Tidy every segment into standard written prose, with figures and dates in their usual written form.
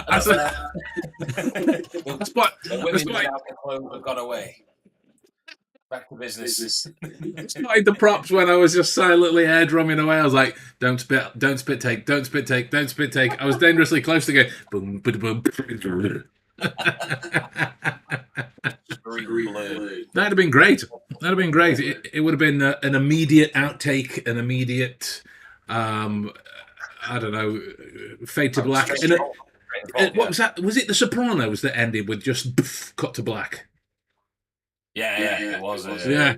That's what have gone away. Back to business. started the props when I was just silently air drumming away. I was like, don't spit take, don't spit take, don't spit take. I was dangerously close to going boom, boom, boom. That'd have been great. That'd have been great. It would have been an immediate outtake, an immediate, I don't know, fade to black. What was that? Was it The Sopranos that ended with just cut to black? Yeah, it was. Yeah.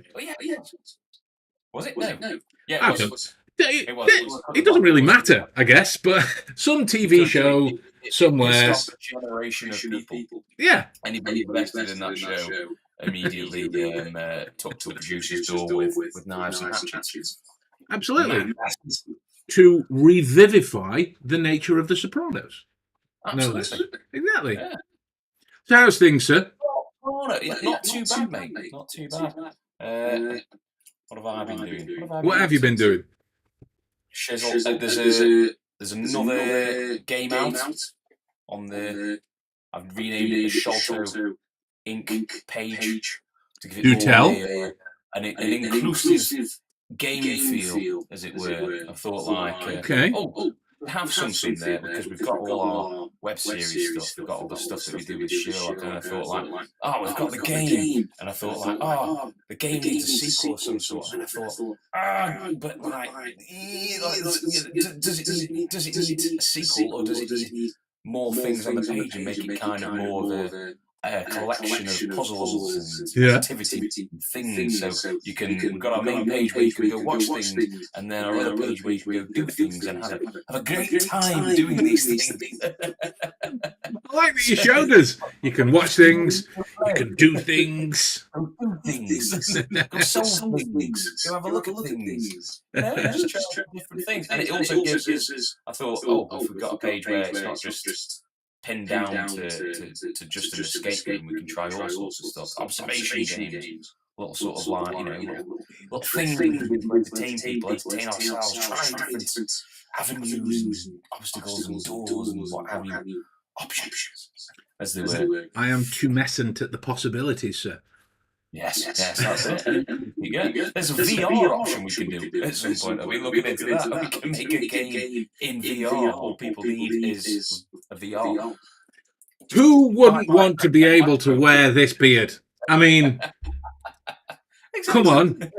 Was it? No. Yeah, it was. It doesn't really matter, I guess, but some TV show somewhere. A generation of people. Yeah. Anybody invested in that show immediately took to the producer's door with knives and hatchets. Absolutely. To revivify the nature of The Sopranos. Absolutely. No, exactly. Yeah. So how's things, sir? Not too bad, mate. Not too bad. What have I been doing? What have you been doing? There's another game out on the. I've renamed it the Sholto Inc. page to give it Do tell. An inclusive game feel, as it were. I thought okay. We have something there because we've got all our web series stuff. We've got all the stuff that we do with Sherlock, and I thought we've got the game, and I thought the game needs a sequel of some sort, and I thought but does it need a sequel, or does it need more things on the page and make it kind of more of a collection of puzzles and activity and things. So we've got our main page where you can go watch things, and then our other page where you can go do things and have a great time doing these things. I like that you showed us. You can watch things, you can do things. Go solve things. Go have a look at things. Just try different things. And it also gives us, I thought, if we've got a page where it's not just pinned down to just an escape game, we can try all sorts of stuff. Observation games, little sort of little things we can do to entertain people, entertain ourselves, try different avenues and obstacles and doors and what have you. Options, as they were. I am tumescent at the possibilities, sir. Yes, that's it. There's a VR option we can do at some point. Are we looking into that? We can make a game in VR. All people need is a VR. Who wouldn't want to be able to wear this beard? I mean, come on.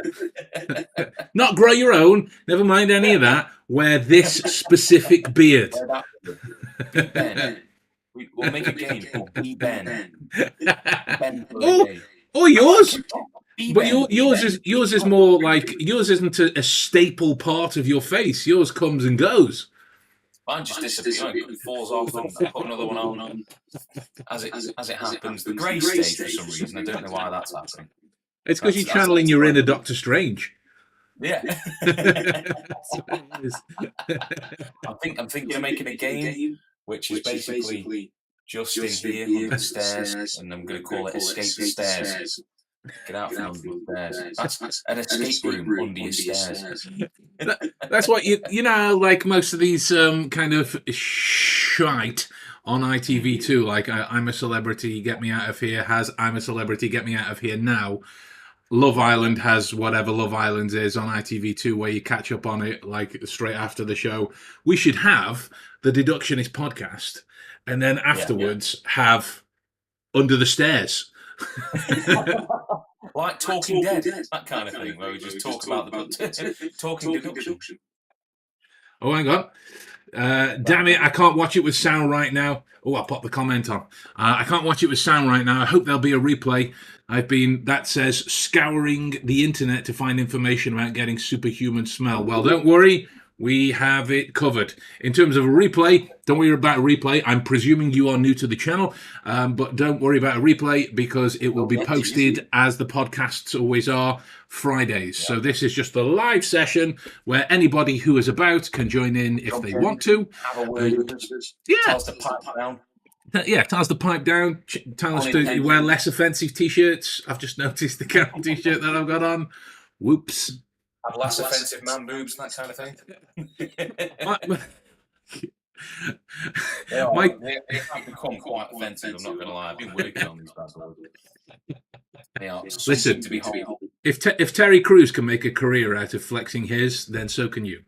Not grow your own. Never mind any of that. Wear this specific beard. We'll make a game called Be Ben. Oh, yours? But yours is more like, yours isn't a staple part of your face. Yours comes and goes. Mine just disappears. It falls off and I put another one on. As it happens, the grey stage for some reason. I don't know why that's happening. It's because you're channeling your inner Doctor Strange. Yeah. I'm thinking of making a game which is basically just in here on the stairs, and I'm going to call it Escape the Stairs. Get out from under the stairs. That's an escape room under your stairs. That's what you know, like most of these kind of shite on ITV2, like I'm a Celebrity, Get Me Out of Here has I'm a Celebrity, Get Me Out of Here now. Love Island has whatever Love Island is on ITV2, where you catch up on it like straight after the show. We should have the Deductionist podcast, and then afterwards have Under the Stairs. Like Talking Dead, that kind of thing, where we just talk about the talking deduction. Oh, hang on. Damn it, I can't watch it with sound right now. Oh, I'll pop the comment on. I can't watch it with sound right now. I hope there'll be a replay. That says, scouring the internet to find information about getting superhuman smell. Well, don't worry. We have it covered. In terms of a replay, don't worry about a replay. I'm presuming you are new to the channel, but don't worry about a replay because it will be posted, as the podcasts always are, Fridays. So this is just the live session where anybody who is about can join in if they want to. Have a word with us. Yeah. Tell us to pipe down. Yeah, tell us to pipe down. Tell us to wear less offensive T-shirts. I've just noticed the Carol T-shirt that I've got on. Whoops. Have less offensive man boobs and that kind of thing. They have become quite offensive, I'm not going to lie. I've been working on these bad boys. They are Listen, to behold. If Terry Crews can make a career out of flexing his, then so can you.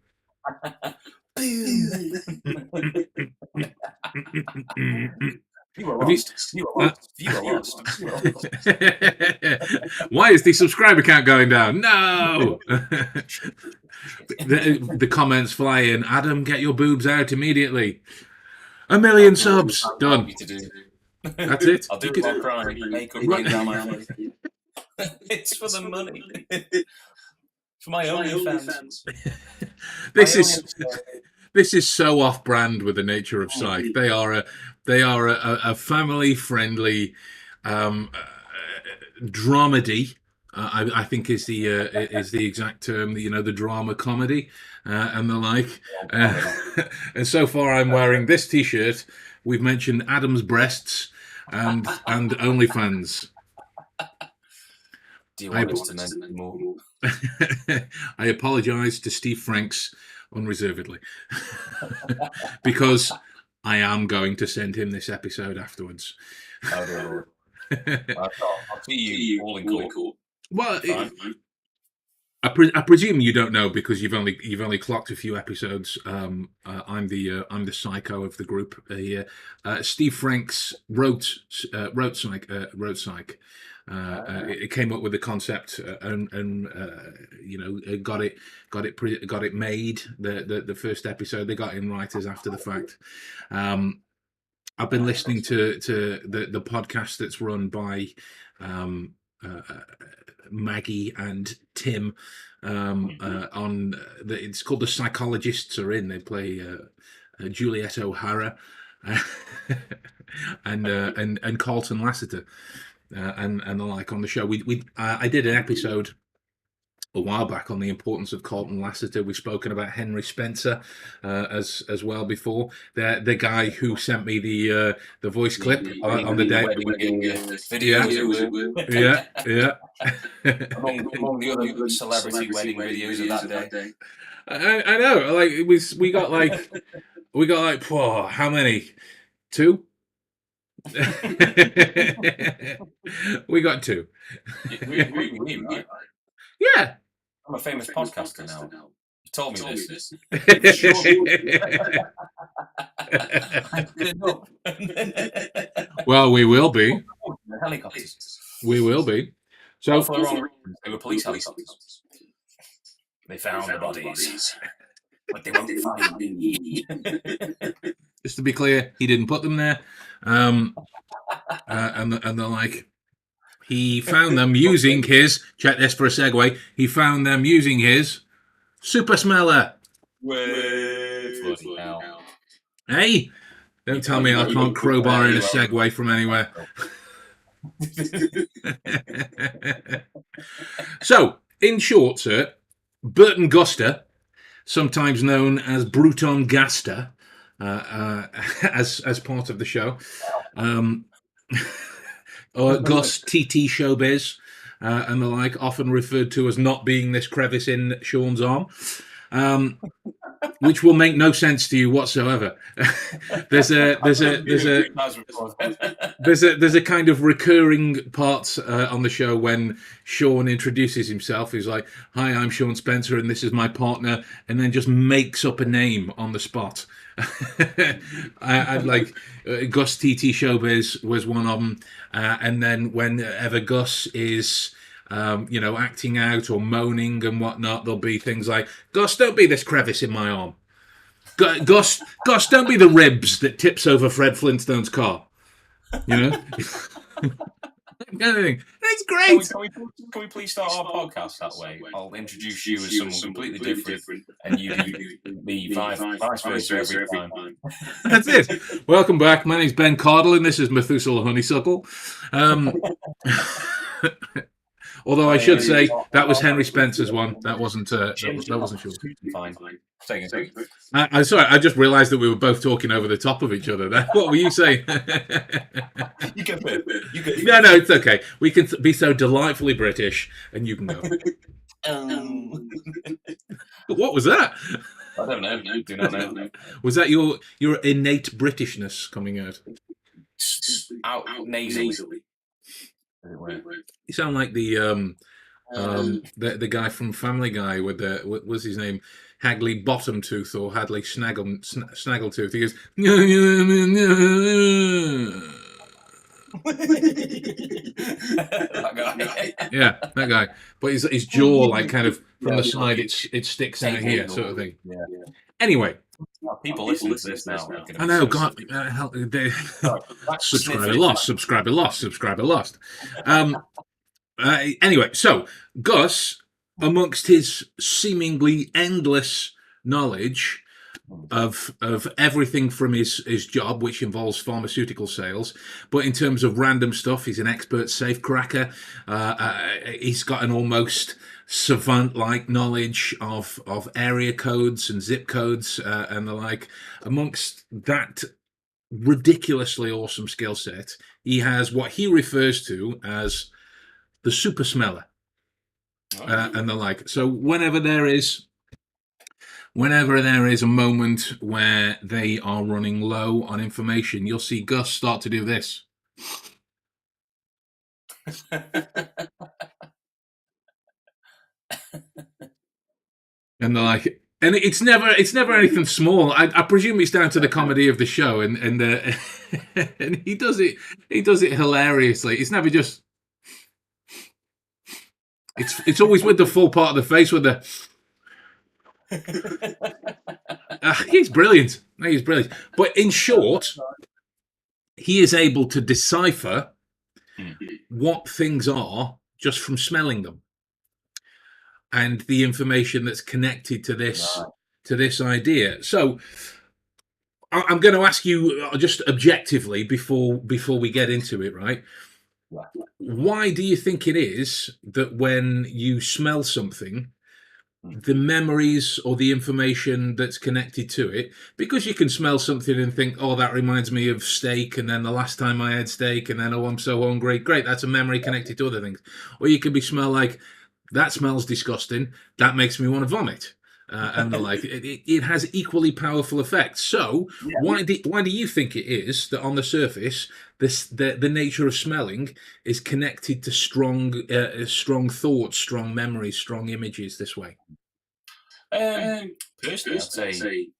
You were lost. You were lost. Why is the subscriber count going down? No! the comments fly in. Adam, get your boobs out immediately. 1 million subs. Done. That's it. I'll do it while crying. Makeup running down my face. It's for the money. For my OnlyFans. This is so off-brand with the nature of Psych. They are a family-friendly dramedy. I think is the exact term. The drama comedy and the like. And so far, I'm wearing this T-shirt. We've mentioned Adam's breasts and OnlyFans. Do you want us to mention more? I apologise to Steve Franks unreservedly because I am going to send him this episode afterwards. I'll see you all in court. Well, I presume you don't know because you've only clocked a few episodes. I'm the Psych-O of the group here. Steve Franks wrote Psych. It came up with the concept and got it made. The first episode, they got in writers after the fact. I've been listening to the podcast that's run by Maggie and Tim it's called The Psychologists Are In. They play Juliet O'Hara and Carlton Lasseter. And the like on the show. I did an episode a while back on the importance of Carlton Lasseter. We've spoken about Henry Spencer as well before. The guy who sent me the voice clip on the day. Yeah. among the other celebrity wedding videos of that day. I know. Like we got like how many? 2. We got 2. Right? Yeah. I'm a famous podcaster now. You told me this. Well, we will be. Helicopters. We will be. So for the wrong reasons, they were police helicopters. They found the bodies, but they won't find me. Just to be clear, he didn't put them there. And they're like, he found them using his, check this for a segue, he found them using his super smeller. Hey, don't tell me I can't crowbar in a segue from anywhere. So, in short, sir, Burton Guster, sometimes known as Burton Guster, as part of the show, or Gus TT Showbiz and the like, often referred to as not being this crevice in Sean's arm, which will make no sense to you whatsoever. There's a kind of recurring part on the show when Sean introduces himself. He's like, "Hi, I'm Sean Spencer, and this is my partner," and then just makes up a name on the spot. I'd like Gus TT Showbiz was one of them, and then whenever Gus is acting out or moaning and whatnot, there'll be things like, "Gus, don't be this crevice in my arm. Gus, don't be the ribs that tips over Fred Flintstone's car." Kind of thing. It's great. Can we please start our podcast that way? I'll introduce you as someone completely different, and you be vice versa every time. That's it. Welcome back. My name's Ben Cardall, and this is Methuselah Honeysuckle. Although I should say that was Henry Spencer's one. That wasn't Sean. Fine. I'm sorry. I just realised that we were both talking over the top of each other. What were you saying? You can. No, it's okay. We can be so delightfully British, and you can go. What was that? I don't know. Do not know. Was that your innate Britishness coming out? Out nasally. You sound like the guy from Family Guy with what was his name? Hagley Bottomtooth or Hadley Snaggletooth. He goes, that guy. yeah, that guy. But his jaw, like, kind of from the side, it sticks out here, sort of thing. Yeah. Anyway. People listening to this now. I know, God. Subscriber lost. Anyway, so Gus, amongst his seemingly endless knowledge of everything from his job, which involves pharmaceutical sales, but in terms of random stuff, he's an expert safecracker. He's got an almost savant-like knowledge of area codes and zip codes and the like. Amongst that ridiculously awesome skill set, he has what he refers to as the super smeller and the like. So whenever there is a moment where they are running low on information, you'll see Gus start to do this. And they're like, and it's never anything small. I presume it's down to the comedy of the show, and and he does it hilariously. It's never just. It's always with the full part of the face with the. He's brilliant. He's brilliant. But in short, he is able to decipher what things are just from smelling them, and the information that's connected to this idea. So I'm going to ask you just objectively before we get into it, right? Why do you think it is that when you smell something, the memories or the information that's connected to it, because you can smell something and think, oh, that reminds me of steak, and then the last time I had steak, and then, oh, I'm so hungry. Great, that's a memory connected to other things. Or you could smell like, that smells disgusting, that makes me want to vomit. And the like, it has equally powerful effects. So why do you think it is that on the surface, the nature of smelling is connected to strong thoughts, strong memories, strong images this way? Personally, I'd say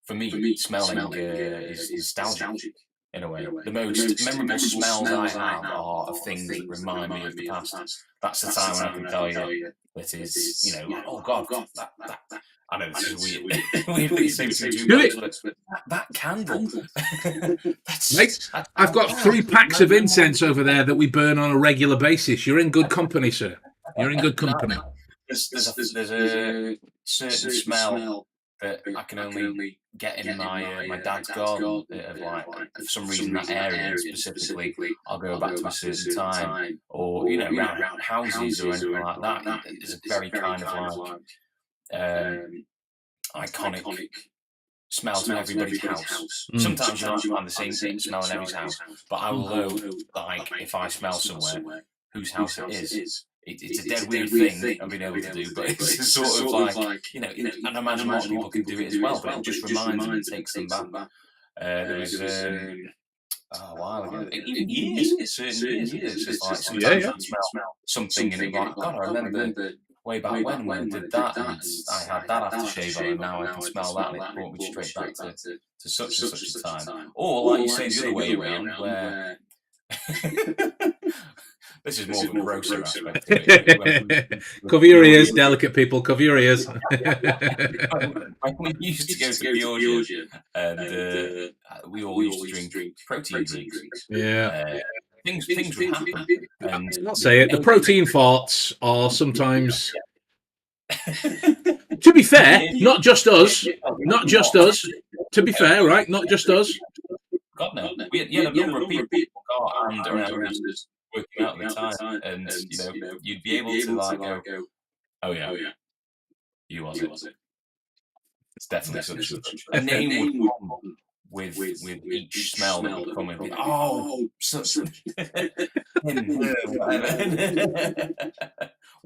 for me, smelling is nostalgic in a way. The most memorable smells I have are of things that remind me of the past. That's the time when I can tell you that is, oh God, that. I know this is weird. Weirdly say that candle. Mate, I've got 3 packs of incense over there that we burn on a regular basis. You're in good company, sir. You're in good company. There's a certain smell that I can only get in my dad's garden. Of like, for some reason, that area specifically, I'll go back to a certain time, or around houses or anything like that. It's a very kind of like iconic smells in everybody's house. Sometimes you might find the same smell in every house, but I will know, like, if I smell somewhere whose house it is. It's a dead weird thing I've been able to do, but it's sort of like, and I imagine a lot of people can do it as well, but it just reminds them and takes them back. There was a while ago, even years, certain years, it's just like sometimes I smell something and it's like, God, I remember way back when I did that, and I had that aftershave on, and now I can smell that, and it brought me straight back to such and such a time. Or, like you say, the other way around, where this is more of a grosser aspect. Cover your ears, delicate people. Cover your ears. We used to go to Georgia, and we all used to drink protein drinks. Yeah. Things would happen. And I'll say it. The protein farts are sometimes. To be fair, not just us. Not just us. To be fair, right? Not just us. God no. We had a number of people and around us working out at the time, and you'd be able to like go, oh yeah, you was it. It's definitely such a name would come with each smell that would come in. Oh, such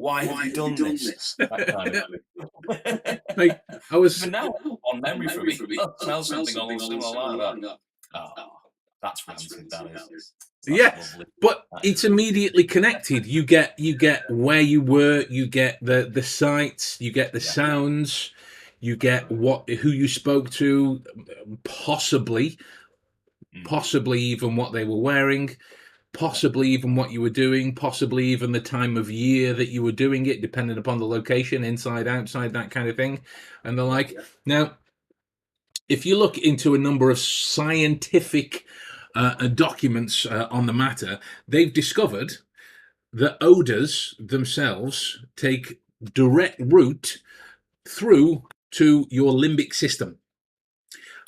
Why have you done this? That kind of thing. Like, I was... Even now, on memory from me, I smell something along similar line. Oh, that's rancid, that is. That's lovely. But it's immediately connected. You get where you were, you get the sights, you get the sounds, you get who you spoke to, possibly even what they were wearing, possibly even what you were doing, possibly even the time of year that you were doing it, depending upon the location, inside, outside, that kind of thing, and the like. Now, if you look into a number of scientific documents on the matter, they've discovered that odors themselves take direct route through to your limbic system.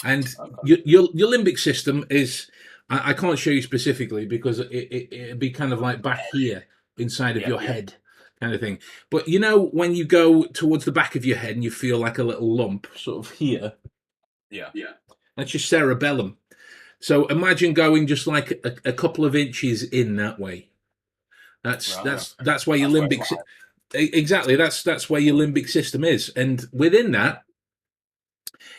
And your limbic system is, I can't show you specifically because it'd be kind of like back here inside of your head kind of thing. But you know, when you go towards the back of your head and you feel like a little lump sort of here, that's your cerebellum. So imagine going just like a couple of inches in that way. That's where your limbic exactly. That's where your limbic system is, and within that,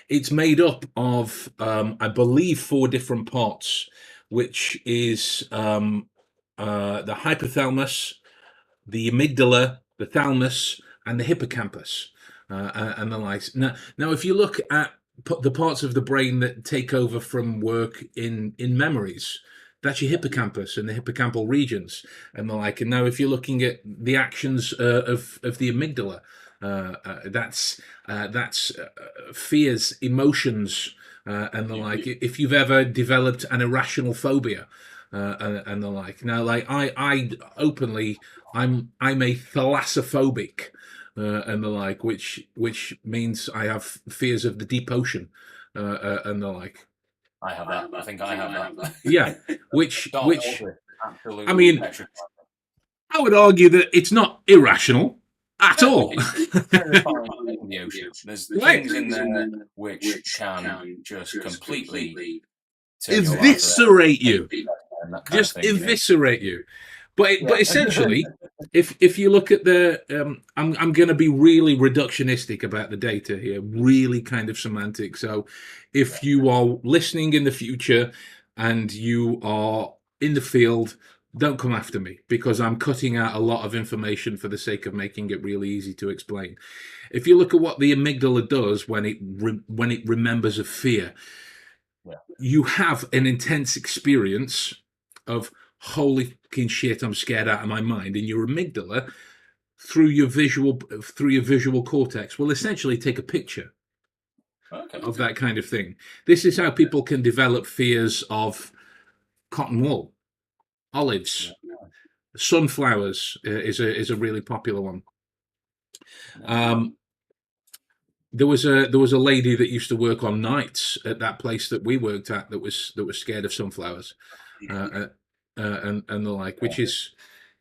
it's made up of I believe 4 different parts, which is the hypothalamus, the amygdala, the thalamus, and the hippocampus, and the likes. Now, if you look at the parts of the brain that take over from work in memories, that's your hippocampus and the hippocampal regions and the like. And now, if you're looking at the actions of the amygdala, that's fears, emotions, and the like. If you've ever developed an irrational phobia, and the like. Now, like I openly, I'm a thalassophobic. And the like, which means I have fears of the deep ocean, and the like. I have that. I think I have that. Yeah, which absolutely. I mean, I would argue that it's not irrational at all. It's terrifying in the ocean. There's things in there which can just completely eviscerate you. Just eviscerate you. But essentially, if you look at the, I'm going to be really reductionistic about the data here, really kind of semantic. So if you are listening in the future and you are in the field, don't come after me because I'm cutting out a lot of information for the sake of making it really easy to explain. If you look at what the amygdala does when it remembers a fear, you have an intense experience of holy fucking shit, I'm scared out of my mind, and your amygdala through your visual cortex will essentially take a picture of that kind of thing. This is how people can develop fears of cotton wool, olives, sunflowers is a really popular one. There was a lady that used to work on nights at that place that we worked at that was scared of sunflowers. And the like, which is,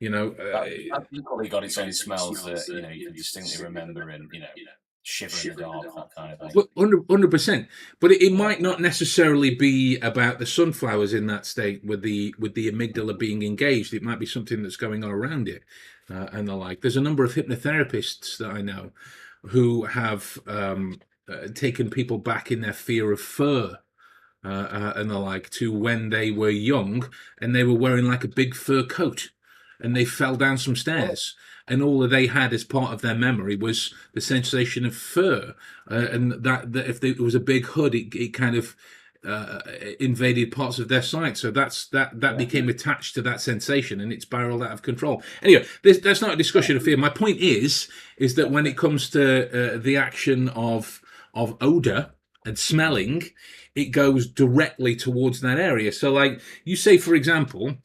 that's probably got its own smells that you can distinctly remember, and shiver in the dark, that kind of thing. 100%. But it might not necessarily be about the sunflowers in that state with the amygdala being engaged. It might be something that's going on around it, and the like. There's a number of hypnotherapists that I know who have taken people back in their fear of fur. And the like, to when they were young and they were wearing like a big fur coat and they fell down some stairs and all that they had as part of their memory was the sensation of fur, and that if it was a big hood, it kind of invaded parts of their sight, so that became attached to that sensation and it spiraled out of control. Anyway, that's not a discussion of fear. My point is that when it comes to the action of odor and smelling, it goes directly towards that area. So like you say, for example,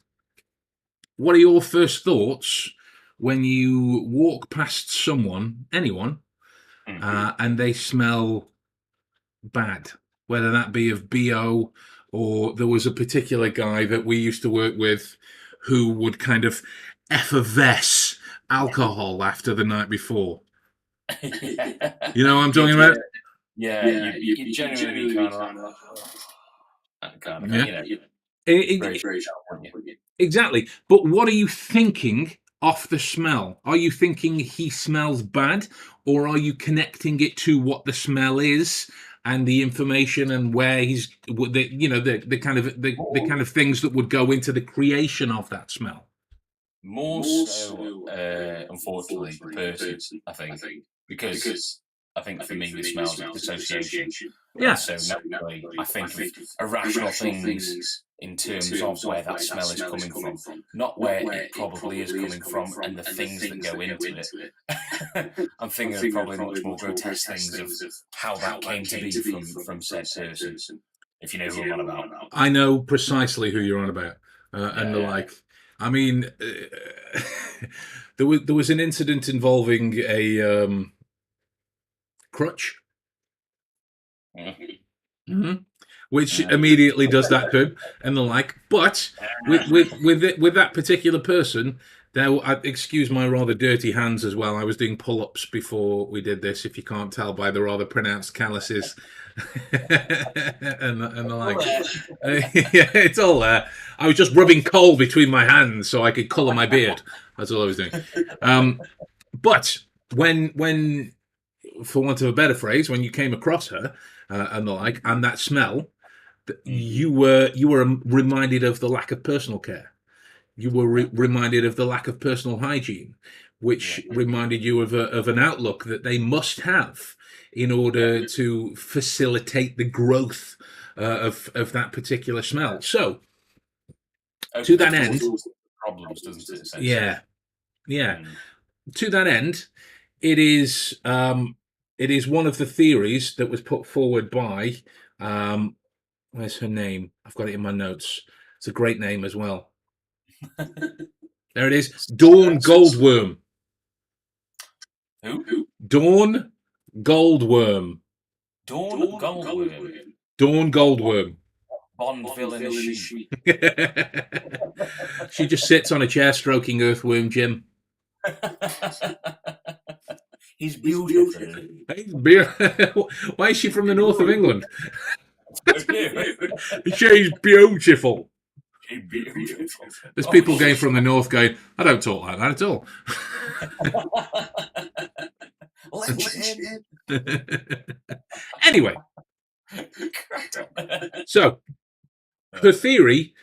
what are your first thoughts when you walk past anyone, and they smell bad, whether that be of BO, or there was a particular guy that we used to work with who would kind of effervesce alcohol after the night before. You know what I'm talking about? Yeah, you genuinely kind of exactly. But what are you thinking off the smell? Are you thinking he smells bad, or are you connecting it to what the smell is and the information and where he's the kind of things that would go into the creation of that smell? More so, unfortunately, the person, I think, because I think for me the smells of association. Yeah. So naturally, I think of irrational things in terms of where that smell is coming from, not where it probably is coming from, and the things that go into it. I'm thinking of probably much more grotesque things of how that came to be from said person. If you know who I'm on about. I know precisely who you're on about, and the like. I mean, there was an incident involving a crutch, which immediately does that to him, and the like. But with that particular person, excuse my rather dirty hands as well. I was doing pull-ups before we did this. If you can't tell by the rather pronounced calluses. and the like. Yeah, it's all there. I was just rubbing coal between my hands so I could colour my beard. That's all I was doing. But when, for want of a better phrase, when you came across her and the like, and that smell, you were reminded of the lack of personal care. You were reminded of the lack of personal hygiene, which reminded you of an outlook that they must have in order to facilitate the growth of that particular smell. So, to that end, problems, doesn't it? Yeah. To that end, it is one of the theories that was put forward by where's her name? I've got it in my notes. It's a great name as well. There it is. Dawn Goldworm. Who? Dawn Goldworm. Dawn Goldworm. Dawn Goldworm. Bond villain is she? She just sits on a chair stroking Earthworm Jim. He's beautiful. Why is she from the north of England? She's beautiful. There's people going from the north going, I don't talk like that at all. Anyway, so her theory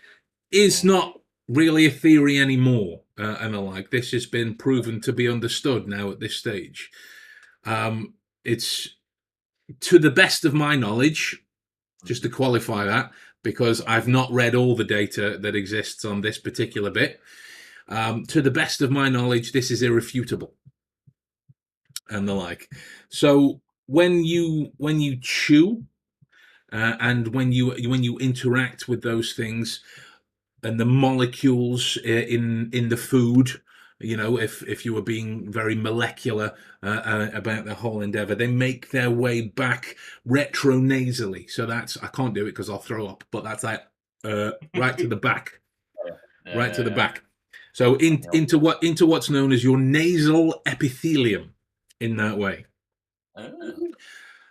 is not really a theory anymore, and the like. This has been proven to be understood now at this stage. It's, to the best of my knowledge, just to qualify that, because I've not read all the data that exists on this particular bit. To the best of my knowledge, this is irrefutable, and the like. So when you chew and when you interact with those things and the molecules in the food, you know, if you were being very molecular about the whole endeavor, they make their way back retronasally. So that's, I can't do it because I'll throw up, but that's like right to the back, right to the back. So into what's known as your nasal epithelium in that way.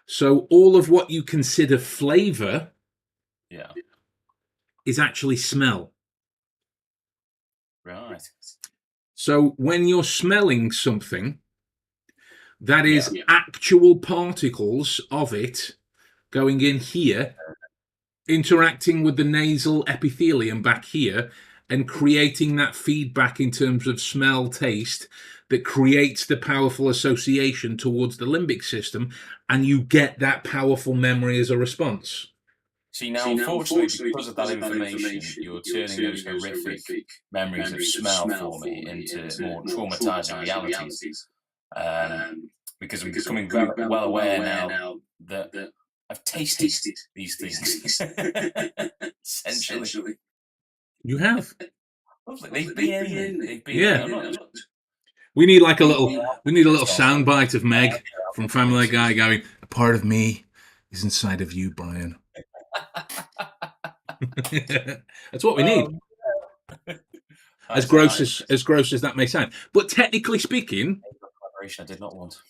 So all of what you consider flavor is actually smell. Right. So when you're smelling something, that is actual particles of it going in here, interacting with the nasal epithelium back here, and creating that feedback in terms of smell, taste, that creates the powerful association towards the limbic system, and you get that powerful memory as a response. See, now, unfortunately, because of that information, you're turning those horrific memories of smell for me into more traumatizing realities. Because I'm becoming well aware now that I've tasted these things. Essentially. You have. They've been in. We need like a little soundbite of Meg from Family Guy going, "A part of me is inside of you, Brian." That's what we need. As gross as that may sound, but technically speaking, I did not want.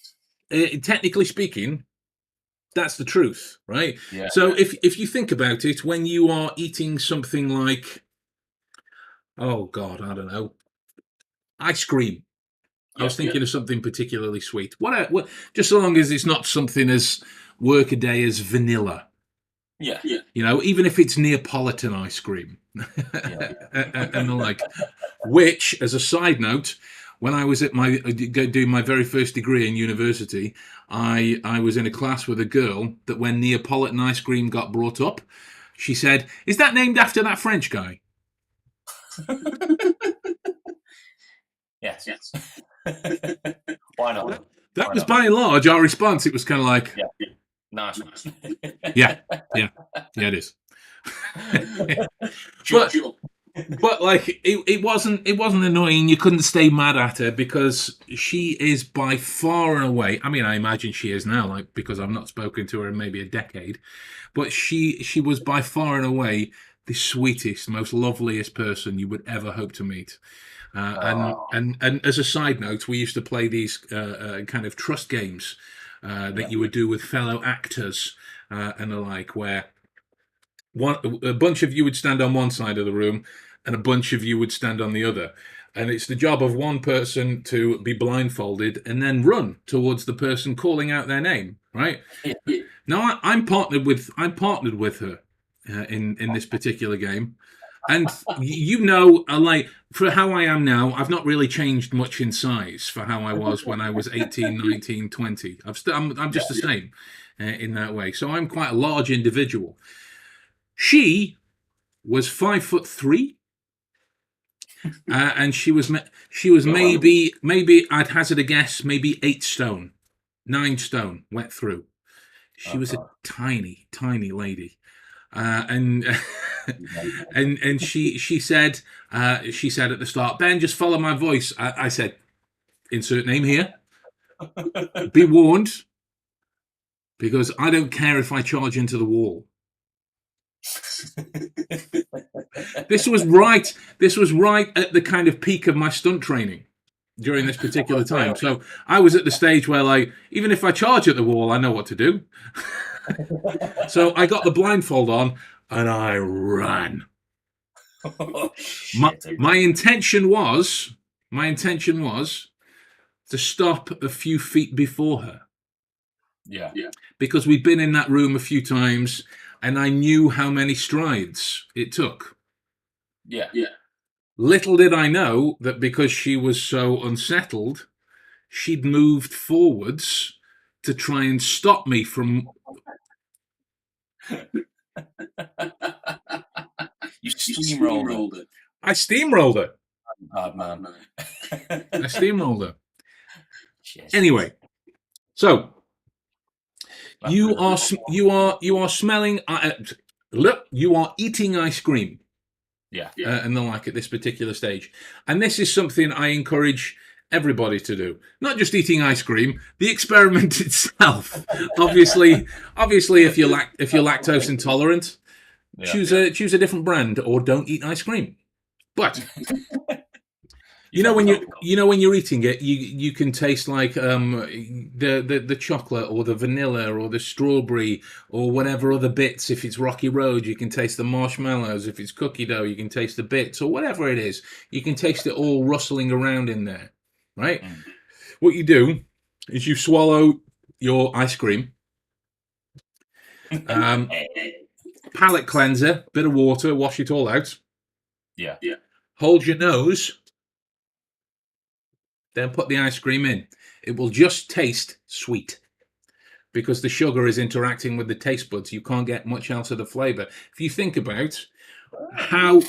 Technically speaking, that's the truth, right? Yeah. So if you think about it, when you are eating something like, oh God, I don't know, ice cream. I was thinking of something particularly sweet. What? Just so long as it's not something as workaday as vanilla. Yeah. You know, even if it's Neapolitan ice cream and the like. Which, as a side note, when I was at doing my very first degree in university, I was in a class with a girl that when Neapolitan ice cream got brought up, she said, "Is that named after that French guy?" Yes. Why not? That was by and large our response. It was kind of like, nice. yeah, it is. But like it wasn't annoying. You couldn't stay mad at her because she is by far and away. I mean, I imagine she is now, like because I've not spoken to her in maybe a decade. But she was by far and away the sweetest, most loveliest person you would ever hope to meet. And as a side note, we used to play these kind of trust games that you would do with fellow actors and the like, where a bunch of you would stand on one side of the room and a bunch of you would stand on the other. And it's the job of one person to be blindfolded and then run towards the person calling out their name, right? Yeah. Now I'm partnered with her in this particular game. And you know, like for how I am now, I've not really changed much in size for how I was when I was 18, 19, 20. I'm just the same in that way. So I'm quite a large individual. She was 5'3", and she was maybe I'd hazard a guess, maybe 8 stone, 9 stone wet through. She was a tiny lady. And she said at the start, "Ben, just follow my voice." I said, "Insert name here. Be warned, because I don't care if I charge into the wall." This was right at the kind of peak of my stunt training during this particular time. So I was at the stage where, like, even if I charge at the wall, I know what to do. So I got the blindfold on and I ran. My intention was to stop a few feet before her. Yeah. Because we'd been in that room a few times and I knew how many strides it took. Yeah. Little did I know that because she was so unsettled, she'd moved forwards to try and stop me from... You steamrolled it. I steamrolled her. Bad man. I steamrolled her. Anyway, so you are smelling. Look, you are eating ice cream. Yeah. And the like at this particular stage, and this is something I encourage everybody to do. Not just eating ice cream, the experiment itself. Obviously, if you're lactose intolerant, choose a different brand or don't eat ice cream. But when you're eating it, you can taste like the chocolate or the vanilla or the strawberry or whatever other bits. If it's Rocky Road, you can taste the marshmallows. If it's cookie dough, you can taste the bits or whatever it is. You can taste it all rustling around in there, right? What you do is you swallow your ice cream, palate cleanser, bit of water, wash it all out. Yeah. Hold your nose. Then put the ice cream in. It will just taste sweet because the sugar is interacting with the taste buds. You can't get much else of the flavour. If you think about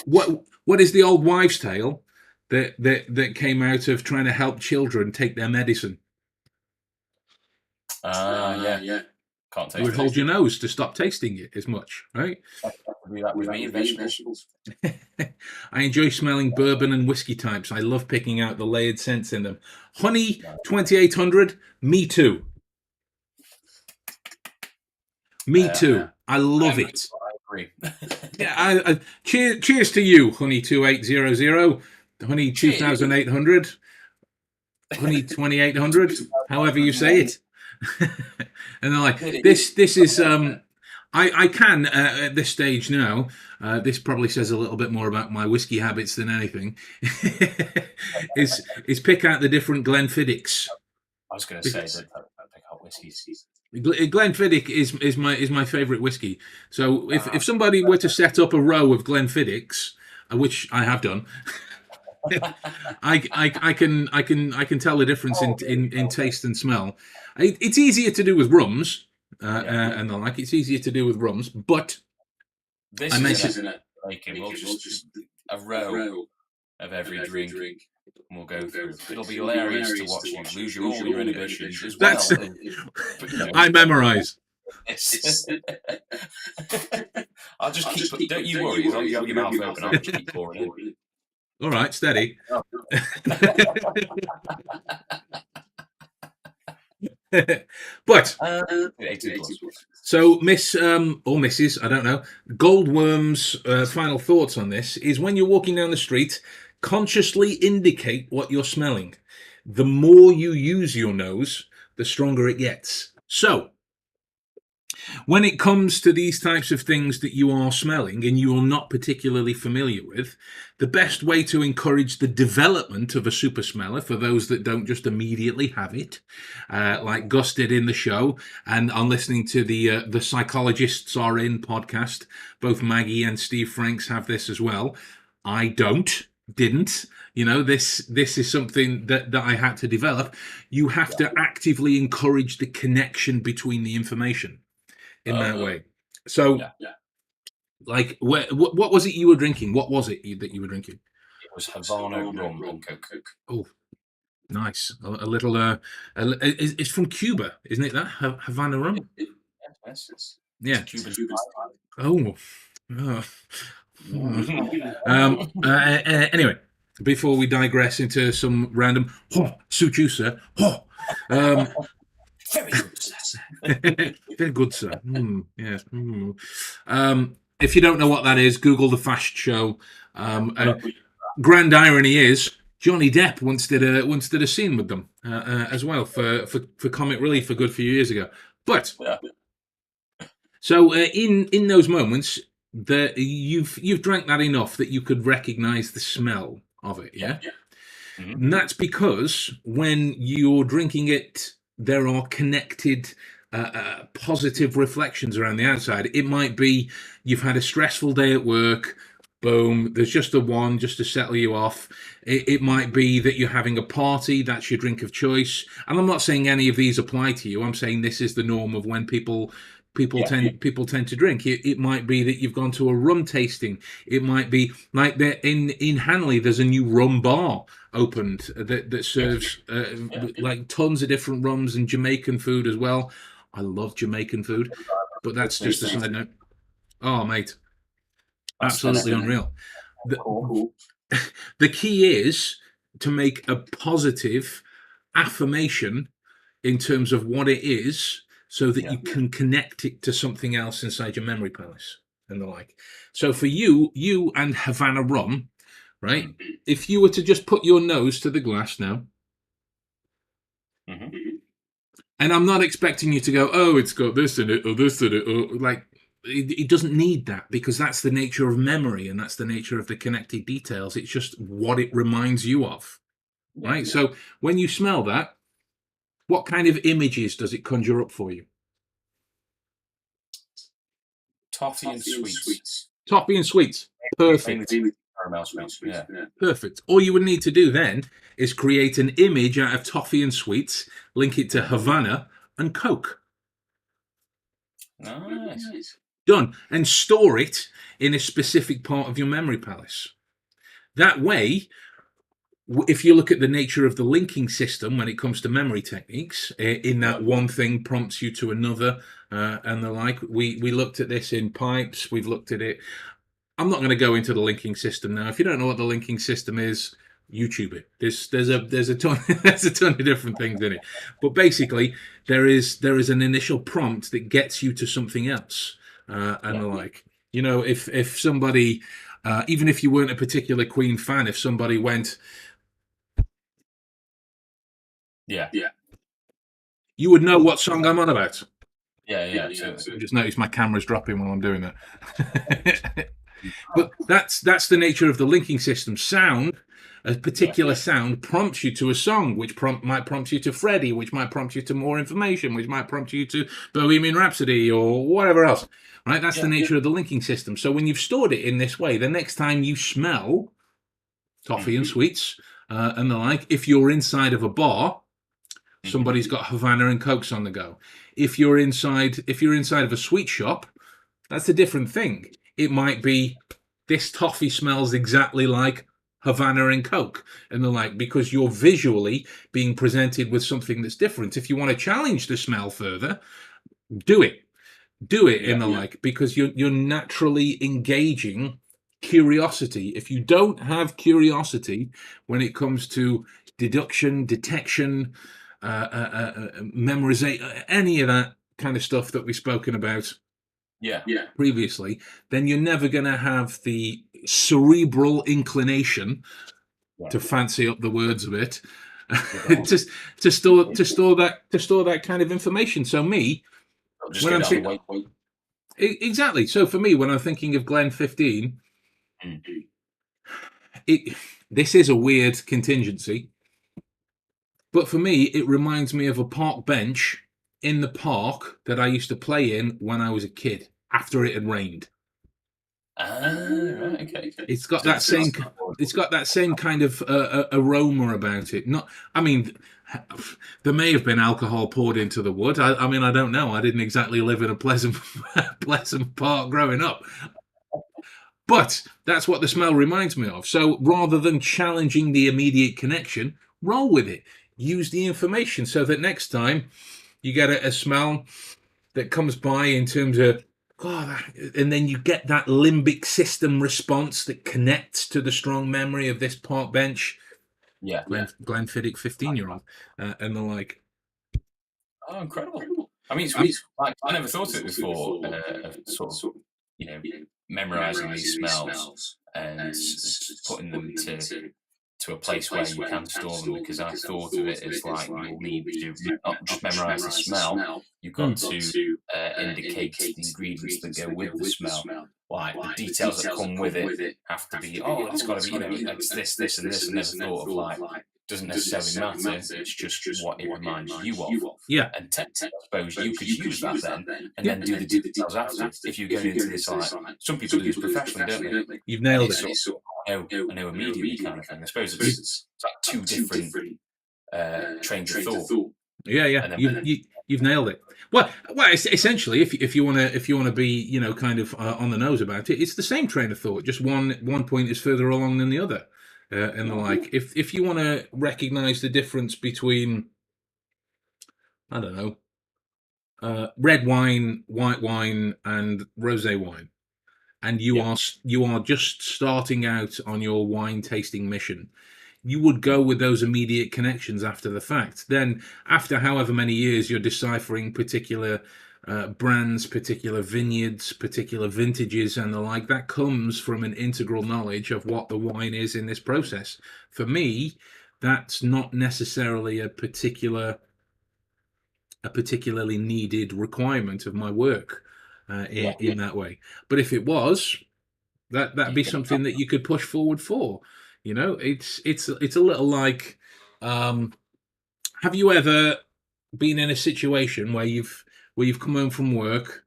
what is the old wives' tale that came out of trying to help children take their medicine? Yeah. Can't taste. You would hold your nose to stop tasting it as much, right? Do that with me and vegetables. I enjoy smelling bourbon and whiskey types. I love picking out the layered scents in them. Honey 2800, me too. Me too. I love it. I agree. Yeah. Cheers to you, Honey 2800, Honey 2800, Honey 2800, however you say it. And they're like, this is I can at this stage now. This probably says a little bit more about my whiskey habits than anything. is pick out the different Glenfiddichs. I was going to say that pick up whiskies. Glenfiddich is my favourite whiskey. So if somebody were to set up a row of Glenfiddichs, which I have done, I can tell the difference in taste and smell. It's easier to do with rums, and the like. It's easier to do with rums, but this isn't it. We'll just a row of every drink. And we'll go through. It'll be hilarious to watch you lose all your inhibitions as well. I memorise. I'll just keep. Don't you worry. As long as you have your mouth open, I'll just keep pouring in. All right, steady. But so Miss or Mrs. I don't know. Goldworm's final thoughts on this is: when you're walking down the street, consciously indicate what you're smelling. The more you use your nose, the stronger it gets. So, when it comes to these types of things that you are smelling and you are not particularly familiar with, the best way to encourage the development of a super smeller for those that don't just immediately have it, like Gus did in the show, and on listening to the Psychologists Are In podcast, both Maggie and Steve Franks have this as well. I didn't. This is something that I had to develop. You have to actively encourage the connection between the information in that way. So, like, what was it you were drinking? What was it that you were drinking? It was Havana rum and Coke. Oh, nice. A little. It's from Cuba, isn't it? That Havana rum. Yes. Yeah. Cuban. Anyway, before we digress into some random Sue juicer, very good, sir. Very good, sir. Yes. If you don't know what that is, Google the Fast Show. Grand irony is Johnny Depp once did a scene with them as well for comic relief a good few years ago. But so in those moments, you've drank that enough that you could recognise the smell of it, yeah? Mm-hmm. And that's because when you're drinking it, there are connected positive reflections around the outside. It might be you've had a stressful day at work, boom, there's just a one just to settle you off. It might be that you're having a party, that's your drink of choice. And I'm not saying any of these apply to you. I'm saying this is the norm of when people tend to drink. It might be that you've gone to a rum tasting. It might be like in Hanley, there's a new rum bar opened that serves like tons of different rums and Jamaican food as well. I love Jamaican food, but that's just a side note. Oh, mate, absolutely unreal. The key is to make a positive affirmation in terms of what it is, so that you can connect it to something else inside your memory palace and the like. So for you and Havana rum, right? If you were to just put your nose to the glass now, and I'm not expecting you to go, oh, it's got this in it or this in it, or like, it doesn't need that, because that's the nature of memory and that's the nature of the connected details. It's just what it reminds you of, right? So when you smell that, what kind of images does it conjure up for you? Toffee and sweets. Toffee and sweets. Perfect. Caramel sweets. Yeah. Perfect. All you would need to do then is create an image out of toffee and sweets, link it to Havana and Coke. Nice. Done. And store it in a specific part of your memory palace. That way, if you look at the nature of the linking system when it comes to memory techniques, in that one thing prompts you to another and the like. We looked at this in pipes. We've looked at it. I'm not going to go into the linking system now. If you don't know what the linking system is, YouTube it. There's a ton of different things in it. But basically, there is an initial prompt that gets you to something else and the like. You know, if somebody, even if you weren't a particular Queen fan, if somebody went, you would know what song I'm on about. Yeah, absolutely. I just noticed my camera's dropping while I'm doing that. But that's the nature of the linking system. Sound, a particular sound prompts you to a song, which might prompt you to Freddie, which might prompt you to more information, which might prompt you to Bohemian Rhapsody or whatever else. Right? That's the nature of the linking system. So when you've stored it in this way, the next time you smell toffee and sweets and the like, if you're inside of a bar, somebody's got Havana and Cokes on the go. If you're inside of a sweet shop, that's a different thing. It might be, this toffee smells exactly like Havana and Coke and the like, because you're visually being presented with something that's different. If you want to challenge the smell further, do it in the like, because you're naturally engaging curiosity. If you don't have curiosity when it comes to deduction, detection, memorization, any of that kind of stuff that we've spoken about previously, then you're never going to have the cerebral inclination, to fancy up the words a bit, to store that kind of information. So when I'm thinking, exactly. So for me, when I'm thinking of Glen 15, this is a weird contingency, but for me, it reminds me of a park bench in the park that I used to play in when I was a kid after it had rained. Right, okay. It's got that same kind of aroma about it. There may have been alcohol poured into the wood. I mean, I don't know. I didn't exactly live in a pleasant park growing up. But that's what the smell reminds me of. So rather than challenging the immediate connection, roll with it. Use the information so that next time you get a smell that comes by in terms of, and then you get that limbic system response that connects to the strong memory of this park bench. Glenfiddich 15-year-old and the like. Oh, incredible. I mean, it's like, I never thought of it before, sort of, memorizing these smells and putting them to a place where you can store them, because I thought of it as like, you'll need to not just memorize the smell, you've got to indicate the ingredients that go with the smell. Like the details that come with it have to be, it's got to be, it's this, and this. I never thought of like, doesn't necessarily matter, it's just what it reminds you of. Yeah. And I suppose you could use that then, and then do the details after. If you're going into this, like, some people do this professionally, don't they? You've nailed it. I know immediately kind of thing. I suppose it's like two different trains of thought. Yeah. You've nailed it. Well, essentially, if you want to be, kind of on the nose about it, it's the same train of thought. Just one point is further along than the other. And the like, if you want to recognize the difference between, I don't know, red wine, white wine, and rosé wine, and you are just starting out on your wine tasting mission, you would go with those immediate connections after the fact. Then, after however many years, you're deciphering particular brands, particular vineyards, particular vintages, and the like. That comes from an integral knowledge of what the wine is in this process. For me, that's not necessarily a particularly needed requirement of my work in that way. But if it was, that'd be something that you could push forward for. It's a little like, have you ever been in a situation where you've come home from work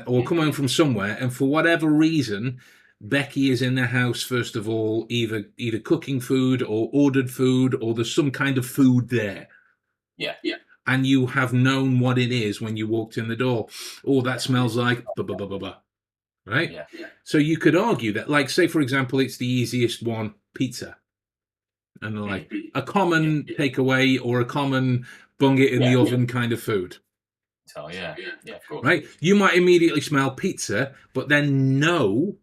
or come home from somewhere, and for whatever reason, Becky is in the house first of all, either cooking food or ordered food, or there's some kind of food there. Yeah. And you have known what it is when you walked in the door. That smells like blah, blah, blah, blah, blah. Right? Yeah. So you could argue that, like, say, for example, it's the easiest one, pizza. And like a common takeaway or a common bung it in the oven kind of food. Oh, yeah, of course. Right? You might immediately smell pizza, but then know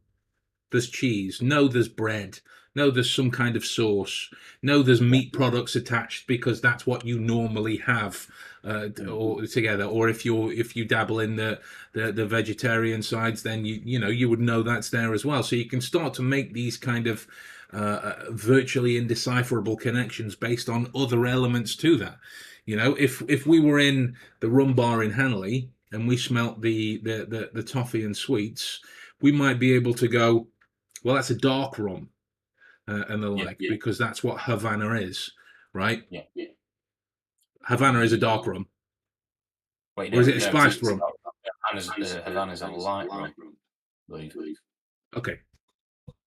there's cheese, know there's bread, know there's some kind of sauce, know there's meat products attached, because that's what you normally have or together. Or if you dabble in the vegetarian sides, then you would know that's there as well. So you can start to make these kind of virtually indecipherable connections based on other elements to that. If we were in the rum bar in Hanley and we smelt the toffee and sweets, we might be able to go, well, that's a dark rum and the like, because that's what Havana is, right? Yeah. Havana is a dark rum. Wait, or is it a spiced rum? Havana's a light rum, I believe. Okay.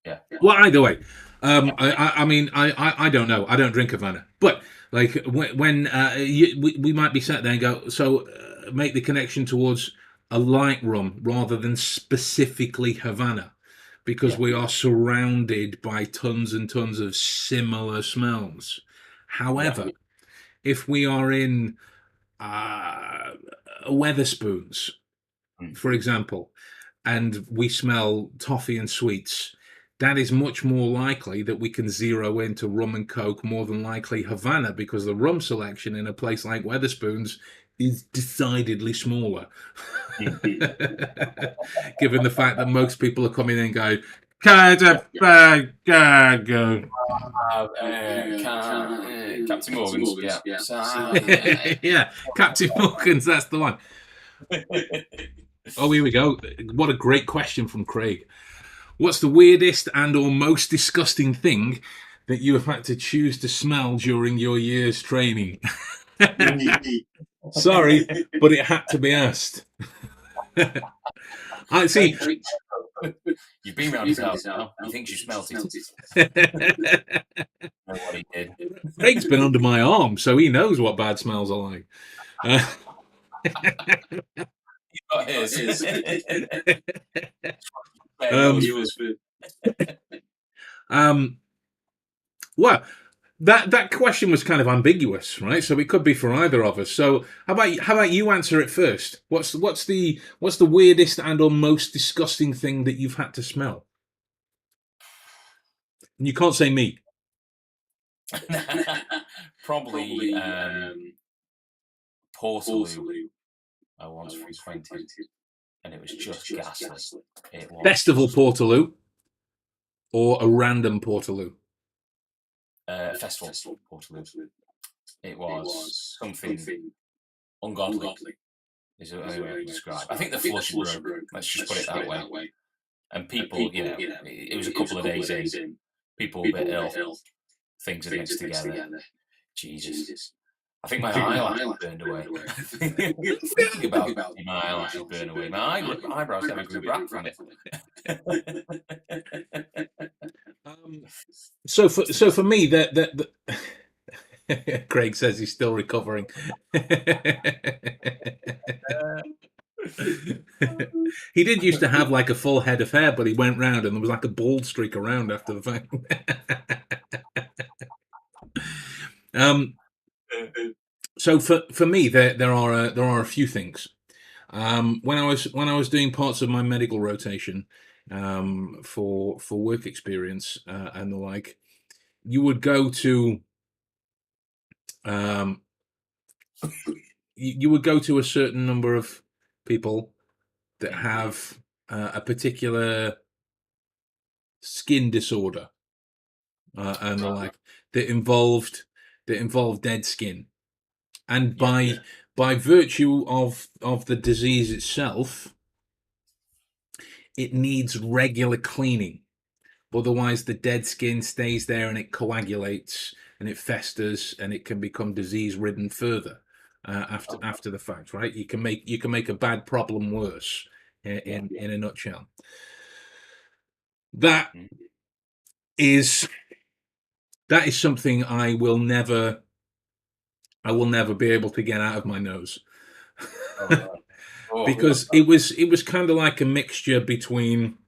Yeah. Well, either way, I mean, I don't know. I don't drink Havana, but like when we might be sat there and go, so make the connection towards a light rum rather than specifically Havana, because we are surrounded by tons and tons of similar smells. However, if we are in Weatherspoons, for example, and we smell toffee and sweets, that is much more likely that we can zero into rum and coke more than likely Havana, because the rum selection in a place like Weatherspoons is decidedly smaller. Given the fact that most people are coming in and going, Captain Morgan's, yeah, Captain Morgan's, that's the one. Oh, here we go. What a great question from Craig. What's the weirdest and or most disgusting thing that you have had to choose to smell during your year's training? Sorry, but it had to be asked. I see. You've been round his house now. He thinks you smelt it. Know what he did. Craig's been under my arm, so he knows what bad smells are like. You got his. Well, that question was kind of ambiguous, right? So it could be for either of us. So how about you answer it first? What's the weirdest and or most disgusting thing that you've had to smell? And you can't say meat. Probably Portaloo. I once frequented, and it was just ghastly. It was Festival Portaloo or a random Portaloo? Festival Portaloo. It was something ungodly. Is the only way I can describe. I think the flush broke. Let's just put it that way. And people, it was a couple of days in. People a bit ill. Things are mixed together. Jesus. I think my eyelashes burned away. Thinking about it, my eyelashes burned away. My eyebrows never grew back from it. So for me, that Craig says he's still recovering. He did used to have like a full head of hair, but he went round and there was like a bald streak around after the fact. So for me, there are a few things. When I was doing parts of my medical rotation for work experience and the like, you would go to you would go to a certain number of people that have a particular skin disorder and the like that involved dead skin, and by virtue of the disease itself, it needs regular cleaning. Otherwise, the dead skin stays there and it coagulates and it festers and it can become disease-ridden further after the fact. Right? You can make a bad problem worse. In a nutshell, that is something I will never be able to get out of my nose. Because it was kind of like a mixture between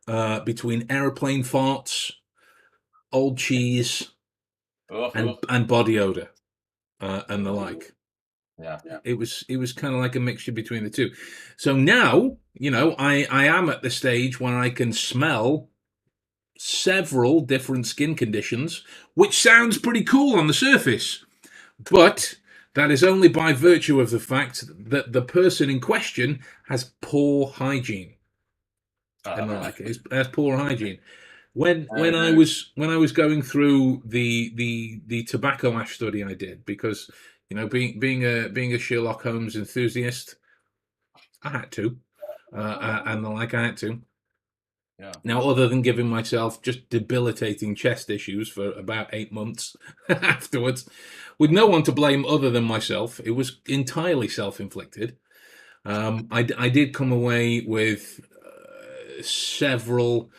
airplane farts, old cheese, and body odor and the like. Yeah. It was kind of like a mixture between the two. So now, I am at the stage where I can smell several different skin conditions, which sounds pretty cool on the surface, but that is only by virtue of the fact that the person in question has poor hygiene. And like it has poor hygiene. When I was going through the tobacco ash study I did, because You know, being a Sherlock Holmes enthusiast, I had to, and the like, I had to. Yeah. Now, other than giving myself just debilitating chest issues for about 8 months afterwards, with no one to blame other than myself, it was entirely self-inflicted. I did come away with several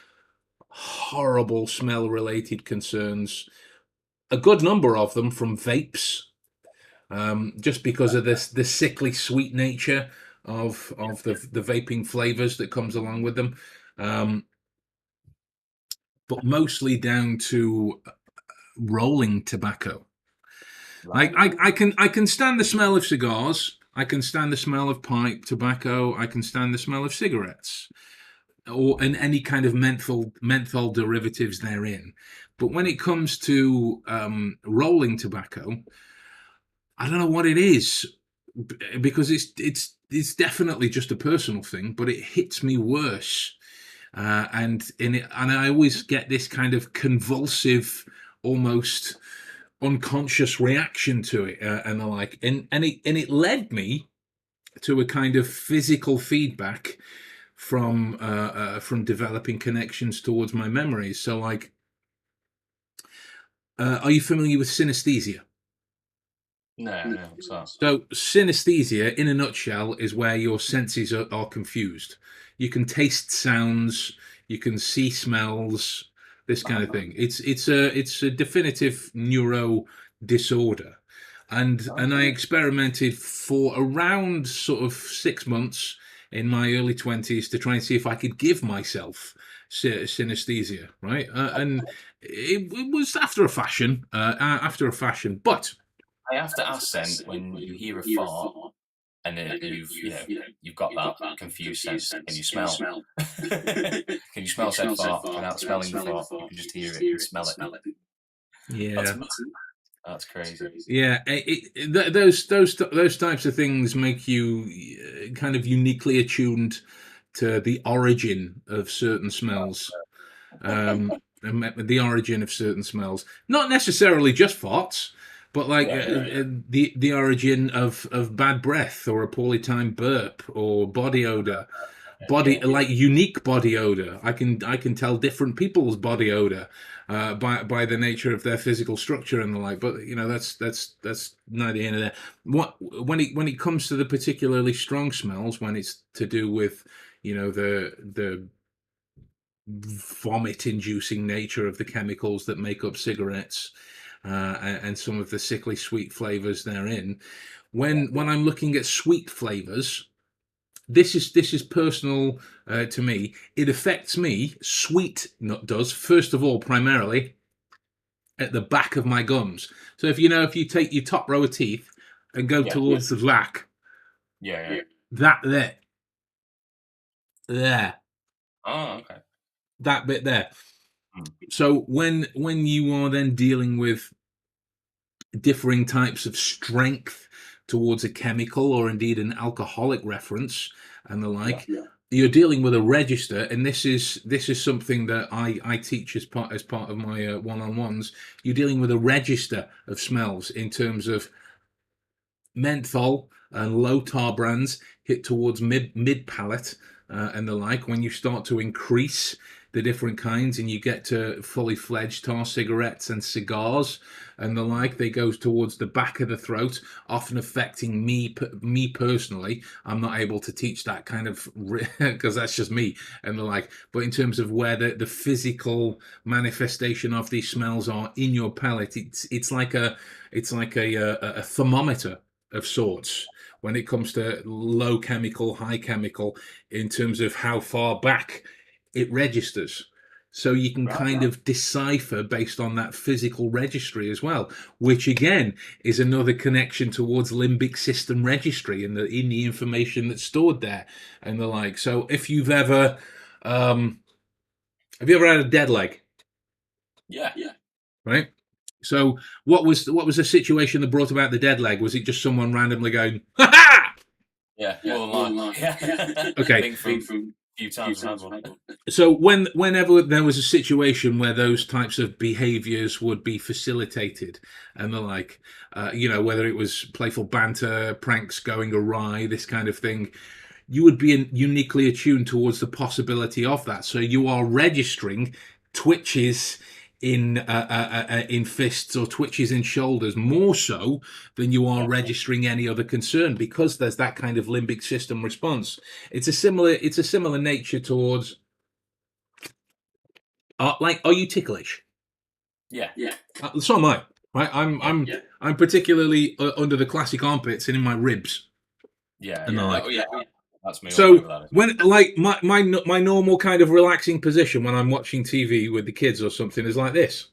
horrible smell-related concerns, a good number of them from vapes, just because of this the sickly sweet nature of the vaping flavors that comes along with them. But mostly down to rolling tobacco. Like I can stand the smell of cigars. I can stand the smell of pipe tobacco. I can stand the smell of cigarettes, or and any kind of menthol derivatives therein. But when it comes to rolling tobacco, I don't know what it is, because it's definitely just a personal thing, but it hits me worse. And I always get this kind of convulsive, almost unconscious reaction to it, and the like. And it led me to a kind of physical feedback from developing connections towards my memories. So, like, are you familiar with synesthesia? No. So synesthesia, in a nutshell, is where your senses are confused. You can taste sounds, you can see smells, this kind of thing. It's a definitive neuro disorder, and I experimented for around sort of 6 months in my early 20s to try and see if I could give myself synesthesia, right? And it was after a fashion, but. I have to ask then, when you hear a fart and you've got that confused sense, can you smell? Can you smell said fart without smelling the fart? You can just hear it and smell it. Yeah, that's crazy. Yeah, those types of things make you kind of uniquely attuned to the origin of certain smells. The origin of certain smells, not necessarily just farts, but like the origin of bad breath, or a poorly timed burp, or body odor, like unique body odor. I can tell different people's body odor by the nature of their physical structure and the like. But you know, that's neither here nor there. When it comes to the particularly strong smells, when it's to do with, you know, the vomit-inducing nature of the chemicals that make up cigarettes, and some of the sickly sweet flavors therein. When I'm looking at sweet flavors, this is personal to me. It affects me. Sweet nut does, first of all, primarily at the back of my gums. So if you take your top row of teeth and go towards the back, that there. Oh, okay. That bit there. So when you are then dealing with differing types of strength towards a chemical, or indeed an alcoholic reference and the like, you're dealing with a register. And this is something that I teach as part of my one-on-ones. You're dealing with a register of smells in terms of menthol and low tar brands hit towards mid palate, and the like. When you start to increase the different kinds and you get to fully fledged tar cigarettes and cigars and the like, they go towards the back of the throat, often affecting me personally. I'm not able to teach that kind of because that's just me and the like. But in terms of where the physical manifestation of these smells are in your palate, it's like a thermometer of sorts when it comes to low chemical, high chemical, in terms of how far back it registers. So you can kind of decipher based on that physical registry as well, which again is another connection towards limbic system registry and in the information that's stored there and the like. So if you've ever had a dead leg? Yeah. Right. So what was the situation that brought about the dead leg? Was it just someone randomly going, "Ha ha"? Yeah, more than likely. Okay. few times I've had one. So whenever there was a situation where those types of behaviours would be facilitated, and the like, whether it was playful banter, pranks going awry, this kind of thing, you would be uniquely attuned towards the possibility of that. So you are registering twitches in fists or twitches in shoulders more so than you are registering any other concern, because there's that kind of limbic system response. It's a similar nature towards are you ticklish? Yeah. So am I. Right, I'm particularly under the classic armpits and in my ribs. Yeah. And the like. Oh, yeah. That's me. So when my normal kind of relaxing position when I'm watching TV with the kids or something is like this.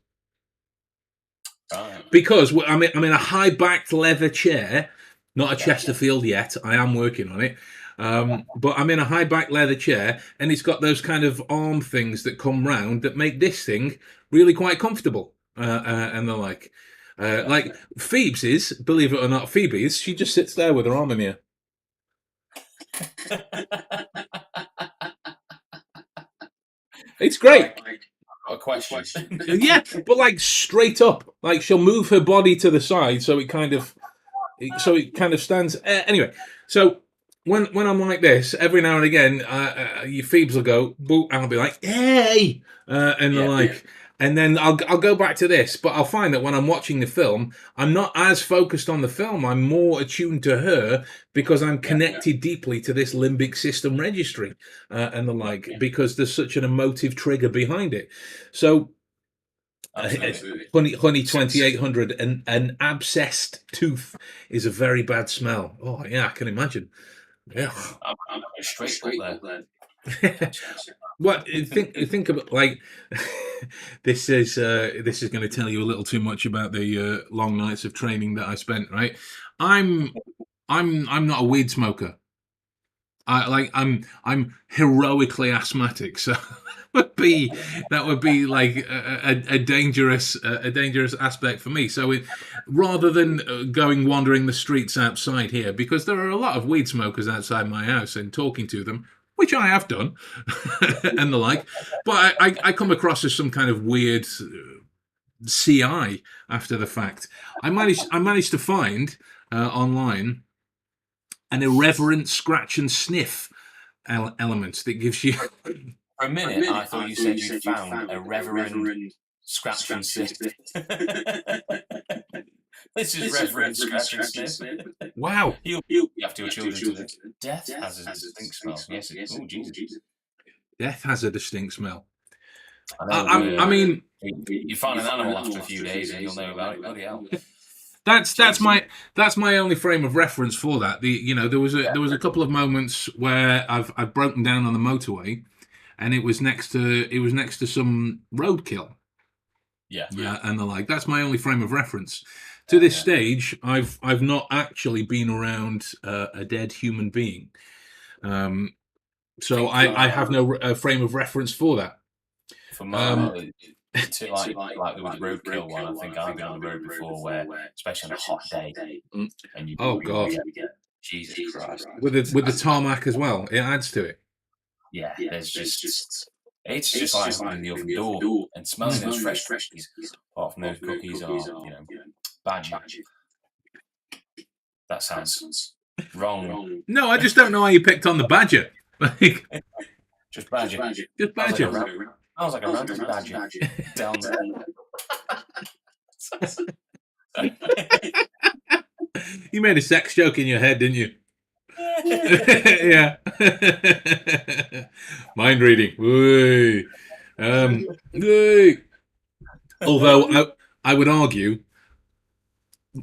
Right. Because I'm in a high-backed leather chair, not a Chesterfield yet. I am working on it. But I'm in a high-backed leather chair, and it's got those kind of arm things that come round that make this thing really quite comfortable. And the like. Like Phoebe's is, believe it or not, Phoebe's, she just sits there with her arm in the air. It's great. A question. Yeah, but like straight up, like she'll move her body to the side so it kind of stands. Anyway, so when I'm like this, every now and again, your Phoebes will go, boo, and I'll be like, hey, and the like. Yeah. And then I'll go back to this, but I'll find that when I'm watching the film, I'm not as focused on the film. I'm more attuned to her because I'm connected deeply to this limbic system registry and the like, because there's such an emotive trigger behind it. So, honey 2800, an abscessed tooth is a very bad smell. Oh yeah, I can imagine. Yeah, I'm straight up there. What think about like this is going to tell you a little too much about the long nights of training that I spent. Right, I'm not a weed smoker. I'm heroically asthmatic, so that would be like a dangerous aspect for me. So rather than going wandering the streets outside here, because there are a lot of weed smokers outside my house, and talking to them, which I have done, and the like, but I come across as some kind of weird CI after the fact. I managed to find online an irreverent scratch and sniff element that gives you. For a minute, I thought you said you'd found a reverend scratch and sniff. This is reverend scratch and sniff. Wow. You have to children to the death has a distinct smell. Yes. Oh, Jesus. Death has a distinct smell. I mean, you find an animal after a few days and you'll know about it. Bloody hell. That's my only frame of reference for that. There was a couple of moments where I've broken down on the motorway, and it was next to some roadkill. Yeah, and the like. That's my only frame of reference. To this stage, I've not actually been around a dead human being, so I have no frame of reference for that. For my like there was the roadkill one. I think I've been on the road before, where especially on a hot day, and you God, Jesus Christ, with the tarmac as well, it adds to it. Yeah, there's just. It's just like opening the oven door and smelling those fresh cookies. Apart from those cookies are, badger. That sounds wrong. No, I just don't know how you picked on the badger. Just badger. Just badger. Sounds like a random badger down there. You made a sex joke in your head, didn't you? Yeah. Mind reading. Woo. Although I would argue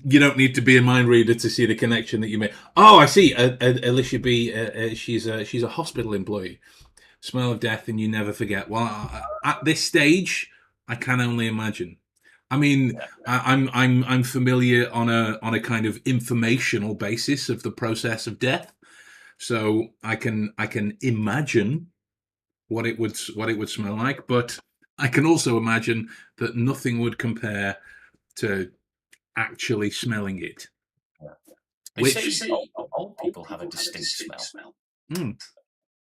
you don't need to be a mind reader to see the connection that you made. Oh, I see. Alicia B. She's a hospital employee. Smell of death, and you never forget. Well, at this stage, I can only imagine. I mean, I'm familiar on a kind of informational basis of the process of death, so I can imagine what it would smell like, but I can also imagine that nothing would compare to actually smelling it. Yeah. They say old people have a distinct smell.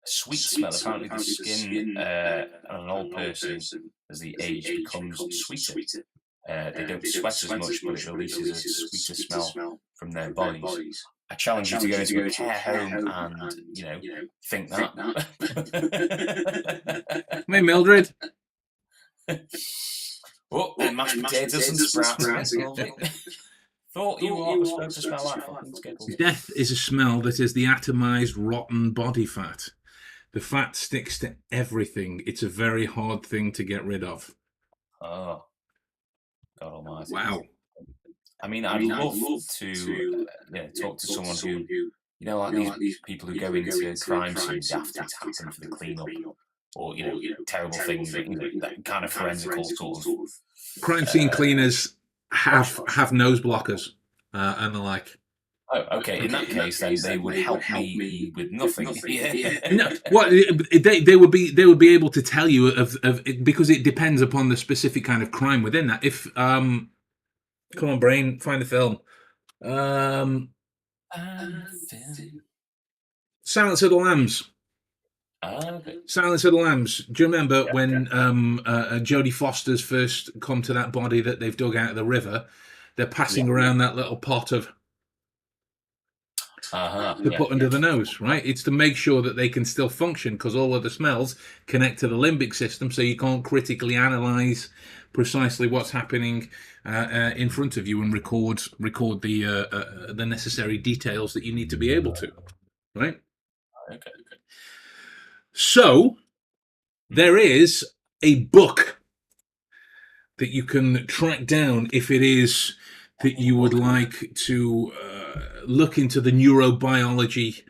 sweet smell. Apparently, the skin on an old person as the age becomes sweeter. They don't sweat as much, but it releases a sweeter smell from their bodies. I challenge you to go into a care home and, think that. Hey, Mildred. Oh, and mashed potatoes and sprouts. Thought you were supposed to smell like fucking Skittles. Death is a smell that is the atomized, rotten body fat. The fat sticks to everything. It's a very hard thing to get rid of. Oh, God almighty. Wow. I mean, I'd love to talk to someone who, like these people who go into crime scenes after it's happened for the clean-up, or, terrible things, that kind of forensical sort of... Crime scene cleaners have nose blockers and the like. Oh, okay. In that case, then they would help me with nothing. No, well, they would be able to tell you of because it depends upon the specific kind of crime within that. If come on, brain, find the film. Silence of the Lambs. Okay. Silence of the Lambs. Do you remember when Jodie Foster's first come to that body that they've dug out of the river? They're passing around that little pot of to put under the nose, right? It's to make sure that they can still function, because all of the smells connect to the limbic system, so you can't critically analyze precisely what's happening in front of you and record the necessary details that you need to be able to, right? Okay. So there is a book that you can track down if it is that you would like to look into the neurobiology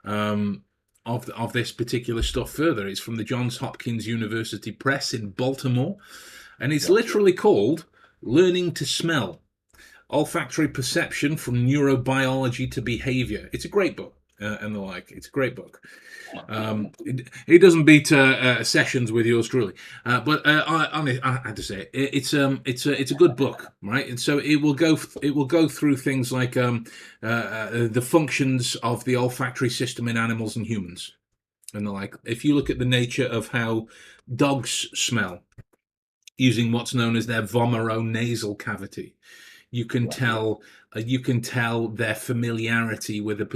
of this particular stuff further. It's from the Johns Hopkins University Press in Baltimore, and it's literally called Learning to Smell: Olfactory Perception from Neurobiology to Behavior. It's a great book. And the like. It's a great book. It doesn't beat sessions with yours truly, but I have to say it's a good book, right? And so it will go through things like the functions of the olfactory system in animals and humans, and the like. If you look at the nature of how dogs smell, using what's known as their vomeronasal cavity, you can tell their familiarity with a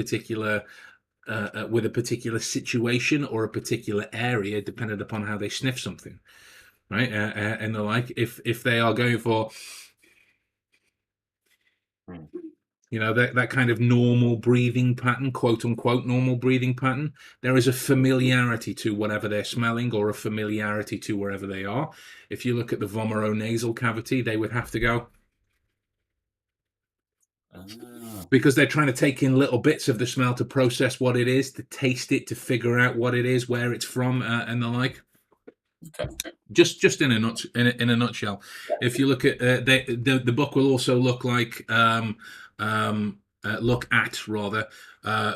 particular situation or a particular area, depending upon how they sniff something, right? And the like. If they are going for, that kind of normal breathing pattern, quote unquote normal breathing pattern, there is a familiarity to whatever they're smelling, or a familiarity to wherever they are. If you look at the vomeronasal cavity, they would have to go, because they're trying to take in little bits of the smell to process what it is, to taste it, to figure out what it is, where it's from, and the like. Okay. Just in a nutshell. If you look at the book will also look at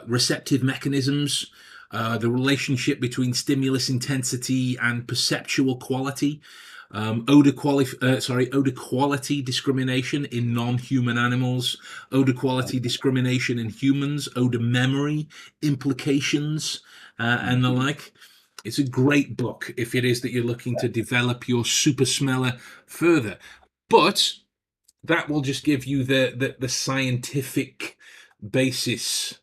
receptive mechanisms, the relationship between stimulus intensity and perceptual quality. Odor quality discrimination in non-human animals, odor quality discrimination in humans, odor memory implications, and the like. It's a great book if it is that you're looking to develop your super smeller further. But that will just give you the scientific basis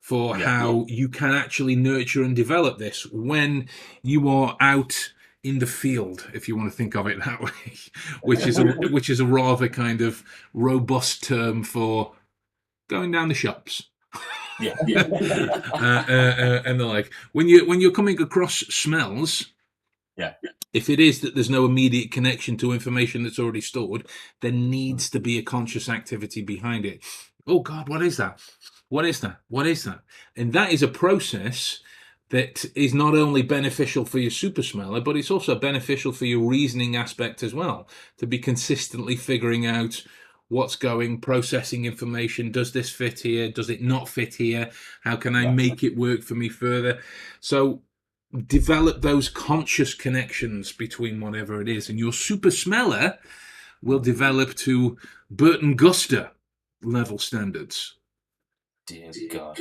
for how you can actually nurture and develop this when you are out in the field, if you want to think of it that way, which is a rather kind of robust term for going down the shops. And the like. When you're coming across smells, if it is that there's no immediate connection to information that's already stored, there needs to be a conscious activity behind it. Oh God, what is that? What is that? What is that? And that is a process that is not only beneficial for your super smeller, but it's also beneficial for your reasoning aspect as well, to be consistently figuring out what's processing information. Does this fit here? Does it not fit here? How can I make it work for me further? So develop those conscious connections between whatever it is, and your super smeller will develop to Burton Guster level standards. dear God.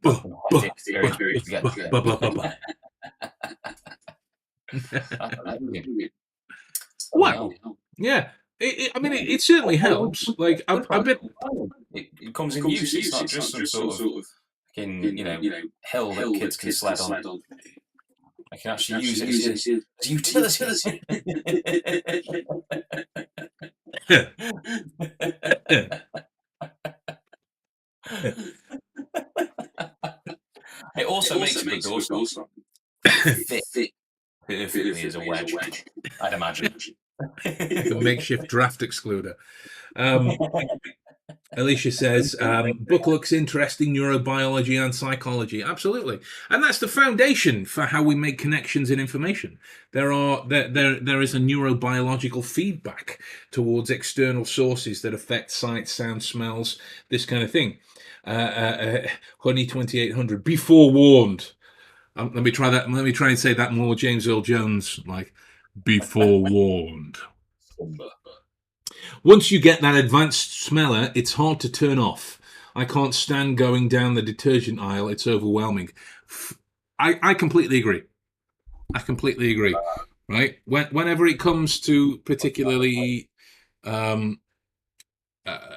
Buh, buh, Experience buh, to get buh, buh, buh, buh. That's amazing. Well, yeah. I mean, it certainly helps. Like, I've been. It comes in use. It's not just some sort of fucking, hill that kids can sled on. I can actually use it as utility. It also makes a good doorstop. Fit perfectly as a wedge, I'd imagine. A makeshift draft excluder. Alicia says, book looks interesting, neurobiology and psychology. Absolutely. And that's the foundation for how we make connections in information. There is a neurobiological feedback towards external sources that affect sight, sound, smells, this kind of thing. Honey 2800, be forewarned. Let me try that. Let me try and say that more James Earl Jones, like, be forewarned. Once you get that advanced smeller, it's hard to turn off. I can't stand going down the detergent aisle. It's overwhelming. I completely agree. Right? Whenever it comes to particularly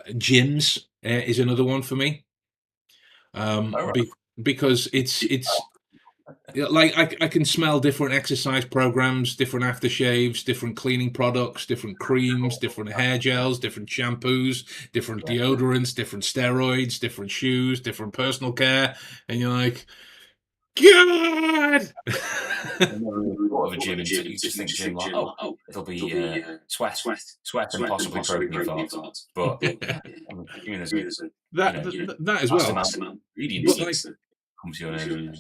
gyms is another one for me. Because it's like I can smell different exercise programs, different aftershaves, different cleaning products, different creams, different hair gels, different shampoos, different deodorants, different steroids, different shoes, different personal care, and you're like, God! I've never really thought of a gym until you just think gym like, oh, it'll be sweat and possibly protein thoughts. But I'm assuming there's that as well. Ingredients that comes to your name.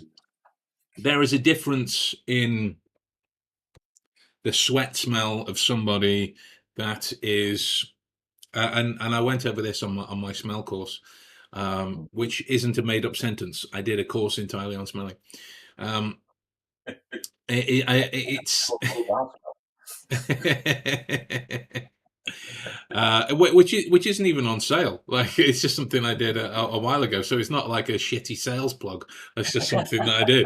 There is a difference in the sweat smell of somebody that is, and I went over this on my smell course, which isn't a made up sentence. I did a course entirely on smelling. It's which isn't even on sale. Like, it's just something I did a while ago, so it's not like a shitty sales plug. It's just something that I did.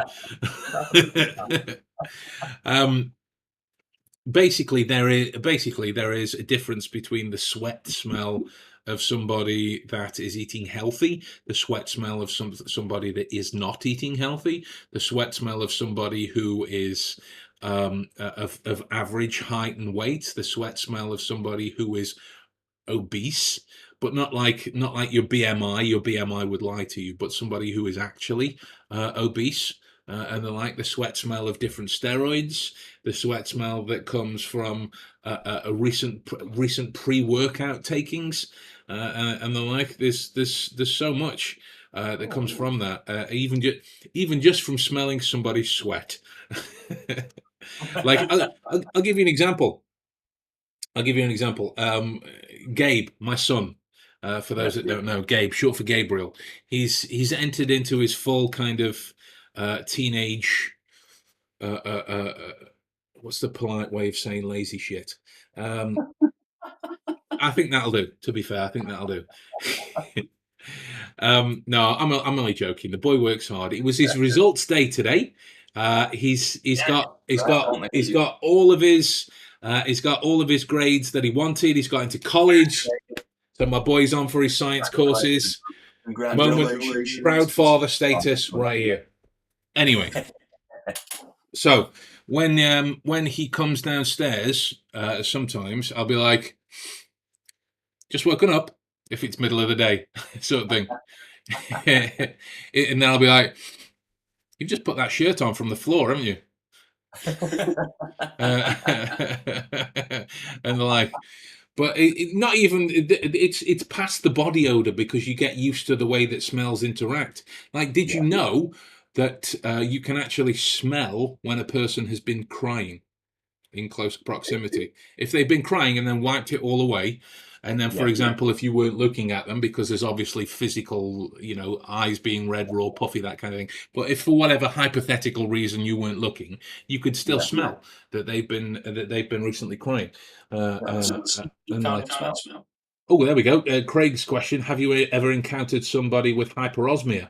Basically, there is a difference between the sweat smell of somebody that is eating healthy, the sweat smell of somebody that is not eating healthy, the sweat smell of somebody who is of average height and weight, the sweat smell of somebody who is obese, but not like your BMI. Your BMI would lie to you, but somebody who is actually obese. And the sweat smell of different steroids, the sweat smell that comes from a recent pre-workout takings, and the like. There's so much that comes from that. Even just from smelling somebody's sweat. Like, I'll give you an example. Gabe, my son. For those that don't know, Gabe, short for Gabriel. He's entered into his full kind of teenage. What's the polite way of saying lazy shit? I think that'll do. To be fair, I think that'll do. No, I'm only joking. The boy works hard. It was his results day today. He's got all of his grades that he wanted. He's got into college. So my boy's on for his science courses. Moment, proud father status right here. Anyway, so when he comes downstairs, sometimes I'll be like, just woken up, if it's middle of the day, sort of thing. And then I'll be like, you've just put that shirt on from the floor, haven't you? And they're like, but not even, it's past the body odor, because you get used to the way that smells interact. Like, did you know that you can actually smell when a person has been crying in close proximity? If they've been crying and then wiped it all away, and then, for example, if you weren't looking at them, because there's obviously physical, eyes being red, raw, puffy, that kind of thing. But if for whatever hypothetical reason you weren't looking, you could still smell that they've been recently crying. You can't smell. Oh, there we go. Craig's question: have you ever encountered somebody with hyperosmia?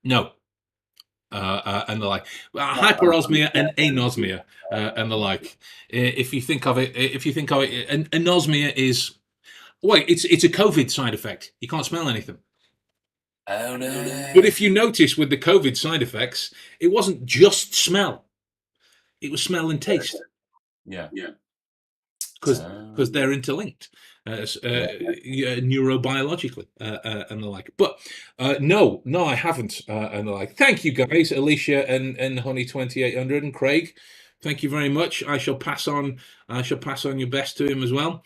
No. And the like. Hyperosmia and anosmia and the like. If you think of it, anosmia is it's a COVID side effect. You can't smell anything. Oh no! But if you notice with the COVID side effects, it wasn't just smell; it was smell and taste. Yeah. Because they're interlinked neurobiologically and the like. But no, I haven't and the like. Thank you, guys, Alicia and Honey 2800 and Craig. Thank you very much. I shall pass on your best to him as well.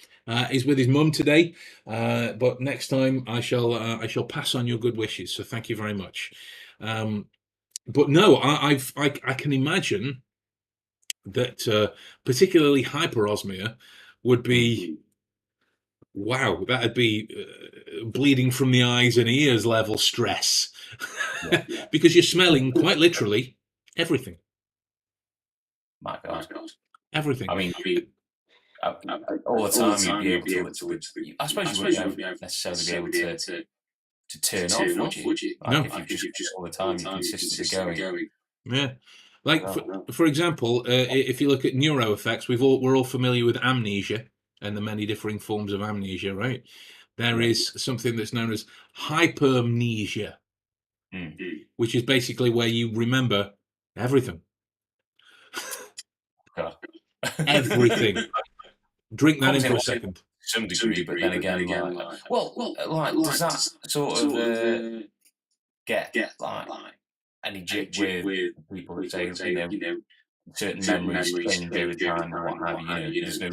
He's with his mum today, but next time I shall pass on your good wishes. So thank you very much. But no, I can imagine that particularly hyperosmia would be, wow, that'd be bleeding from the eyes and ears level stress. Because you're smelling quite literally everything. My God. Everything. I mean, all the time you'd be able to I suppose you wouldn't necessarily be able to turn off, would you? Like, no. If you've just all the time you're consistently going. Yeah. Like, for example, if you look at neuro effects, we're all familiar with amnesia and the many differing forms of amnesia, right? There is something that's known as hypermnesia, which is basically where you remember everything. Everything. Drink that in for a second. To some degree, but then again, does that sort of get like any jip with people that say, certain memories change over time and what have you? There's no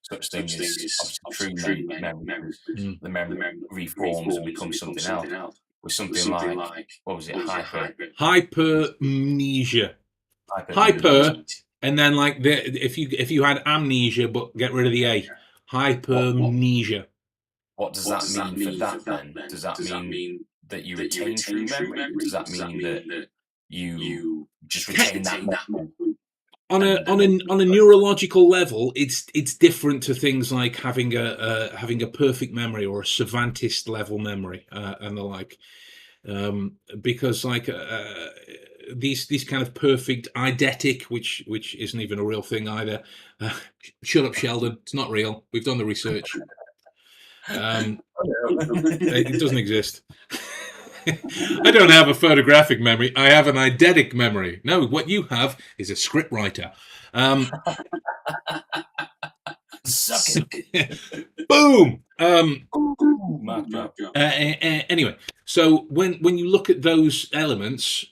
such thing as obviously true memory. The memory reforms and becomes something else. With something like, what was it? Hypermnesia. Hyper, and then like if you had amnesia but get rid of the A, hypermnesia. What does that mean for that then? Does that mean that you retain true memory? Does that mean that you just retain that memory? On a neurological level, it's different to things like having a perfect memory or a savantist level memory and the like, because like these kind of perfect eidetic, which isn't even a real thing either. Shut up, Sheldon. It's not real. We've done the research. It doesn't exist. I don't have a photographic memory. I have an eidetic memory. No, what you have is a script writer. Suck it. Boom. Anyway, so when you look at those elements,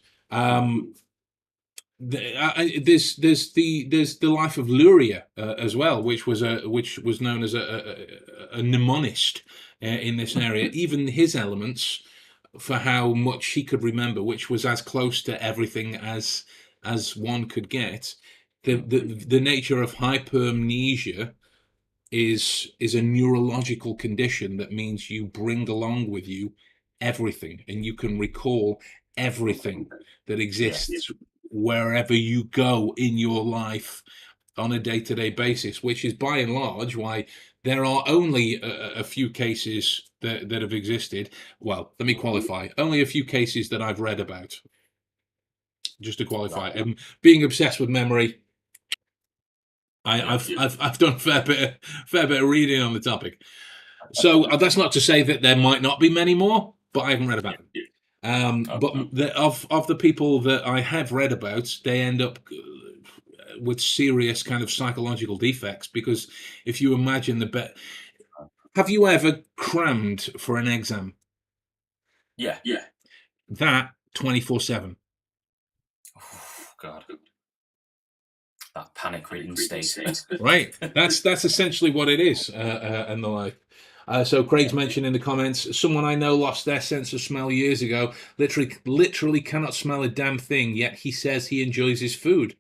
there's the life of Luria as well, which was known as a mnemonist in this area. Even his elements, for how much he could remember, which was as close to everything as one could get. The nature of hypermnesia is a neurological condition that means you bring along with you everything, and you can recall everything that exists wherever you go in your life on a day-to-day basis, which is by and large why there are only a few cases that have existed. Well, let me qualify. Only a few cases that I've read about. Just to qualify, being obsessed with memory, I've done a fair bit of reading on the topic. So that's not to say that there might not be many more, but I haven't read about them. But of the people that I have read about, they end up with serious kind of psychological defects, because if you imagine have you ever crammed for an exam? Yeah. That 24/7. Oh, God. That panic-ridden state. Right. That's essentially what it is, and the like. So Craig's mentioned in the comments, someone I know lost their sense of smell years ago. Literally cannot smell a damn thing, yet he says he enjoys his food.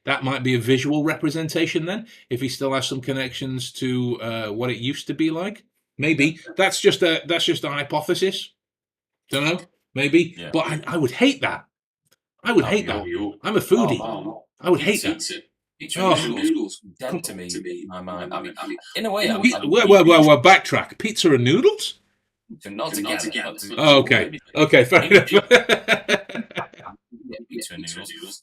That might be a visual representation then, if he still has some connections to what it used to be like. Maybe that's just a hypothesis. Don't know. Maybe, but I would hate that. I would hate that. I'm a foodie. I would hate that. Pizza and noodles dead to me in my mind. I mean, in a way, well, backtrack. Pizza and noodles? not together. Oh, okay. Okay, fair enough. Yeah, pizza and noodles.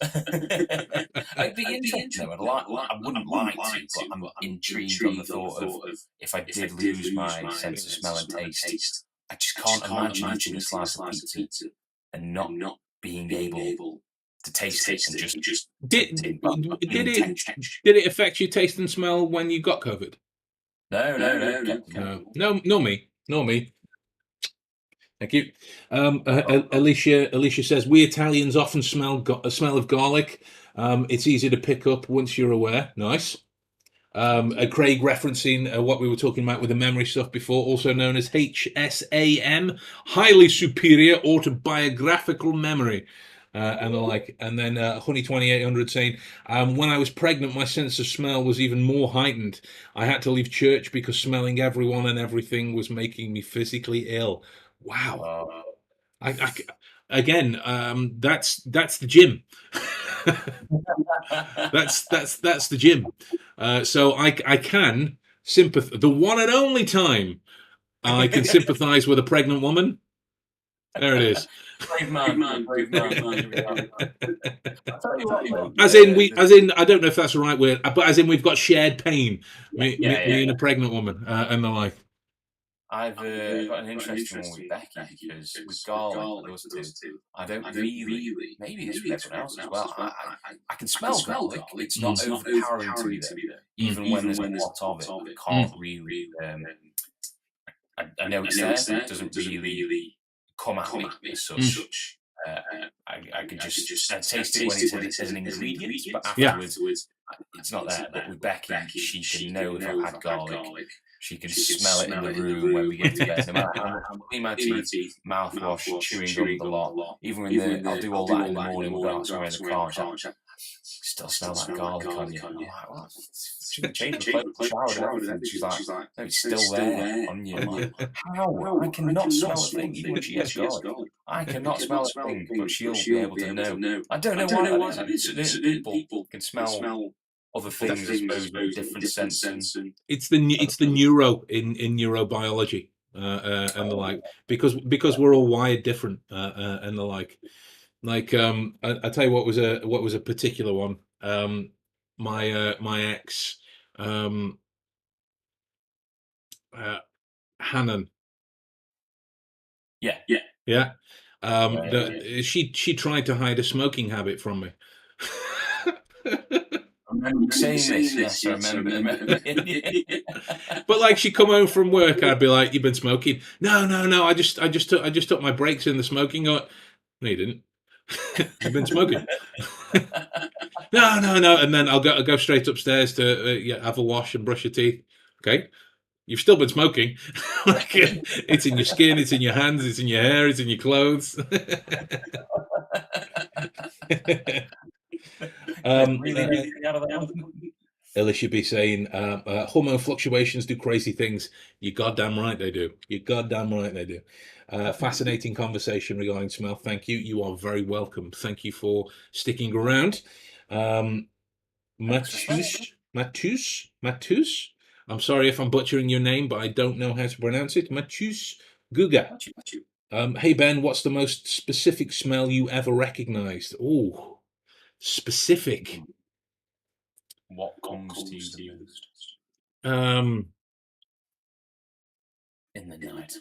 It'd be interesting though. I wouldn't like to, but I'm intrigued on the thought of if I did lose my sense of smell and taste, I just can't imagine eating a slice of pizza and not being able to taste it and just did it affect your taste and smell when you got COVID? No, me. Thank you. Alicia says we Italians often smell a smell of garlic. It's easy to pick up once you're aware. Nice. Craig referencing what we were talking about with the memory stuff before, also known as HSAM, highly superior autobiographical memory. And the like. And then Honey 2800 saying, when I was pregnant, my sense of smell was even more heightened. I had to leave church because smelling everyone and everything was making me physically ill. Wow. Again, that's the gym. that's the gym. So I can sympathize. The one and only time I can sympathize with a pregnant woman. There it is. Brave man. As in, I don't know if that's the right word, but as in we've got shared pain. Me and a pregnant woman, and the like. I've got an interesting one with Becky because with garlic, those two, I don't really. Maybe it's with everyone else as well. I can smell garlic. It's not overpowering to me though. Even when there's a lot of it, I can't really. I know it's there, but it doesn't really come at me as such. I can just taste it when it's an ingredient, but afterwards it's not there. But with Becky, she can know if I've had garlic. She can smell it in the room when we get to bed. No matter how much I clean my teeth, mouthwash, chewing gum a lot. Even when I'll do all that in the morning, we'll go out somewhere in the car. Still smell that garlic on you. I'm like, well, she can change the plate, shower and everything. She's like, no, it's still there on you. Like, how? I cannot smell a thing, even when she has garlic. I cannot smell a thing, but she'll be able to know. I don't know why that is. People can smell other things, I suppose, with different sense. It's the neuro in neurobiology and the like, because we're all wired different and the like. Like I tell you what was a particular one. My ex, Hannon. Yeah. She tried to hide a smoking habit from me. I remember saying this. Yes, I remember. But like, she'd come home from work, I'd be like, "You've been smoking?" No. I just took my breaks in the smoking. No, you didn't. You've been smoking. No. And then I'll go straight upstairs to have a wash and brush your teeth. Okay. You've still been smoking. Like, it's in your skin, it's in your hands, it's in your hair, it's in your clothes. Ella should be saying, hormone fluctuations do crazy things. You're goddamn right they do. Fascinating conversation regarding smell. Thank you. You are very welcome. Thank you for sticking around. Matus. I'm sorry if I'm butchering your name, but I don't know how to pronounce it. Matus Guga. Hey Ben, what's the most specific smell you ever recognized? Oh, specific. What comes to you the most? In the night.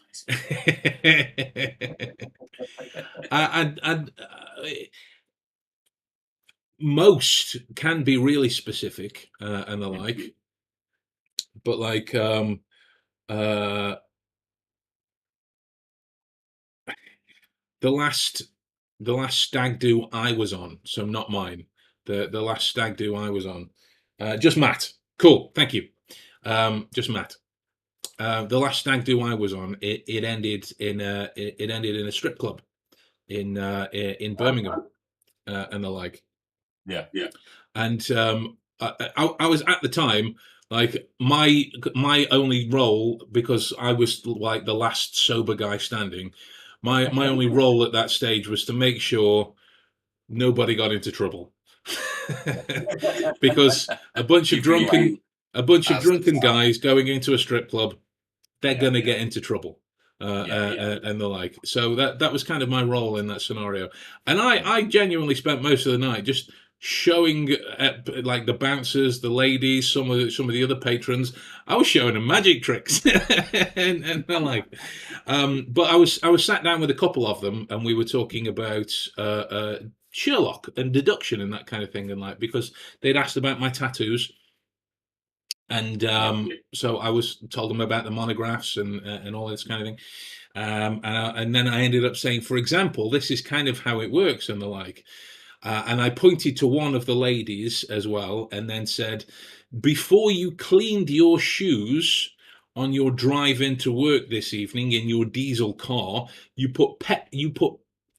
Most can be really specific and the like, but like the last stag do I was on, so not mine. The last stag do I was on, just Matt. Cool, thank you. Just Matt. The last stag do I was on, it ended in a strip club in Birmingham and the like. Yeah. And I was at the time, like, my only role, because I was like the last sober guy standing, my only role at that stage was to make sure nobody got into trouble. because a bunch of drunken guys going into a strip club, they're going to get into trouble. And the like. So that was kind of my role in that scenario. And I genuinely spent most of the night just showing like the bouncers, the ladies, some of the other patrons. I was showing them magic tricks, and the like. But I was sat down with a couple of them, and we were talking about Sherlock and deduction and that kind of thing, and like, because they'd asked about my tattoos. And so I told them about the monographs and all this kind of thing. And then I ended up saying, for example, this is kind of how it works and the like. And I pointed to one of the ladies as well, and then said, before you cleaned your shoes on your drive into work this evening in your diesel car,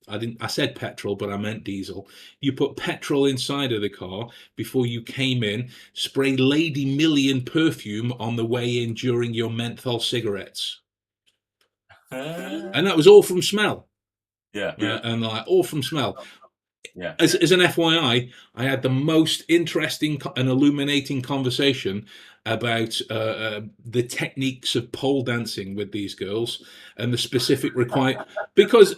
I said petrol, but I meant diesel. You put petrol inside of the car before you came in, spray Lady Million perfume on the way in during your menthol cigarettes. And that was all from smell. And like, all from smell. As an FYI, I had the most interesting and illuminating conversation about the techniques of pole dancing with these girls and the specific because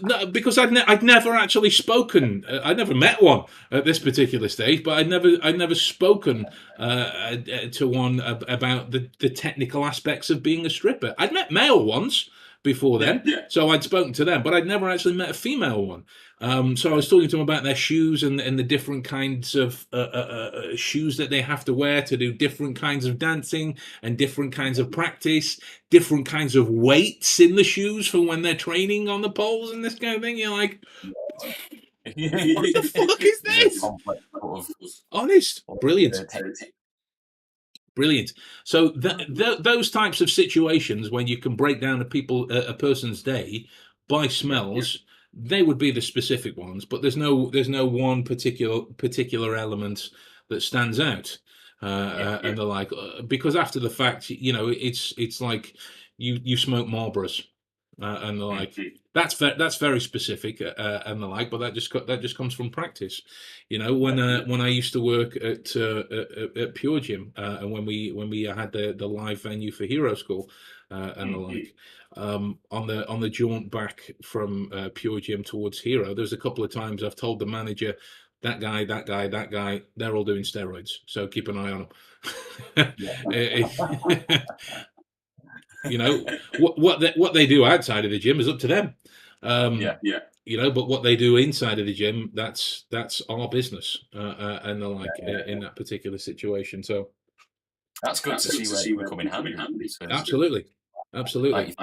I'd never actually spoken. I'd never met one at this particular stage, but I'd never spoken to one about the technical aspects of being a stripper. I'd met male ones before then, so I'd spoken to them, but I'd never actually met a female one. So I was talking to them about their shoes and the different kinds of shoes that they have to wear to do different kinds of dancing and different kinds of practice, different kinds of weights in the shoes for when they're training on the poles and this kind of thing. You're like, what the fuck is this? Honest, brilliant. So those types of situations when you can break down a person's day by smells, they would be the specific ones. But there's no one particular element that stands out, and the like. Because after the fact, it's like you smoke Marlboros. And the like, that's very specific, and the like, but that just comes from practice. When I used to work at Pure Gym, and when we had the live venue for Hero School, and the like, on the jaunt back from Pure Gym towards Hero, there's a couple of times I've told the manager, that guy, they're all doing steroids, so keep an eye on them. What they do outside of the gym is up to them. But what they do inside of the gym, that's our business, and the like, in that particular situation. So that's good to see where we're coming hand in hand. Absolutely. Like,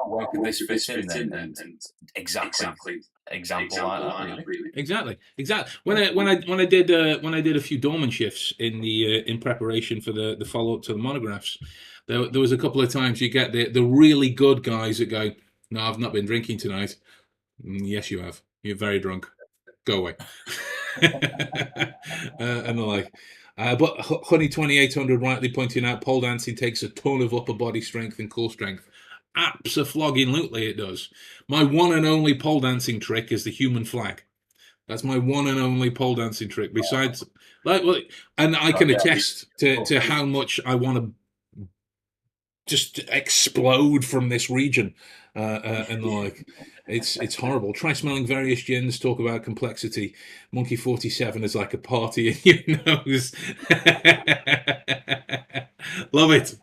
where could this fit in then? And exactly example like that, really. Exactly. When I did a few doorman shifts in preparation for the follow up to the monographs, there was a couple of times you get the really good guys that go, no, I've not been drinking tonight. Yes, you have. You're very drunk. Go away. And the like. But Honey 2800 rightly pointing out, pole dancing takes a ton of upper body strength and core strength. Abso-flogging-lutely it does. My one and only pole dancing trick is the human flag. That's my one and only pole dancing trick. Besides, and I can attest to how much I want to just explode from this region, and the like. It's horrible. Try smelling various gins. Talk about complexity. Monkey 47 is like a party in your nose. Love it.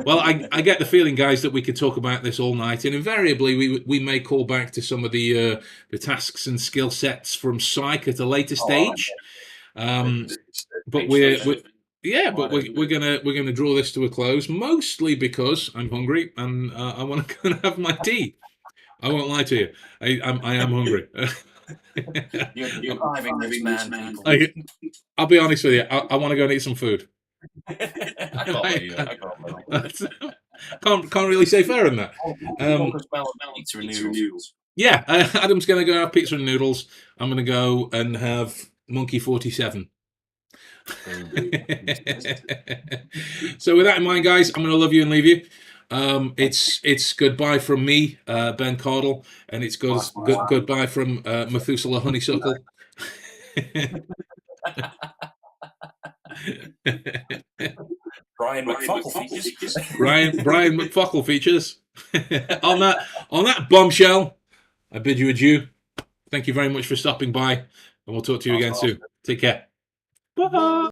Well, I get the feeling, guys, that we could talk about this all night, and invariably we may call back to some of the tasks and skill sets from Psych at a later stage. But we're gonna draw this to a close, mostly because I'm hungry and I want to go and have my tea. I won't lie to you. I am hungry. You're driving this man. I'll be honest with you. I want to go and eat some food. I can't really say fairer than that. Pizza and noodles. Yeah, Adam's going to go have pizza and noodles. I'm going to go and have Monkey 47. So with that in mind, guys, I'm going to love you and leave you. It's goodbye from me, Ben Cardall, and it's goodbye from Methuselah Honeysuckle. Brian McFuckle features. Brian McFuckle features. on that bombshell, I bid you adieu. Thank you very much for stopping by, and we'll talk to you again soon. Take care. Bye.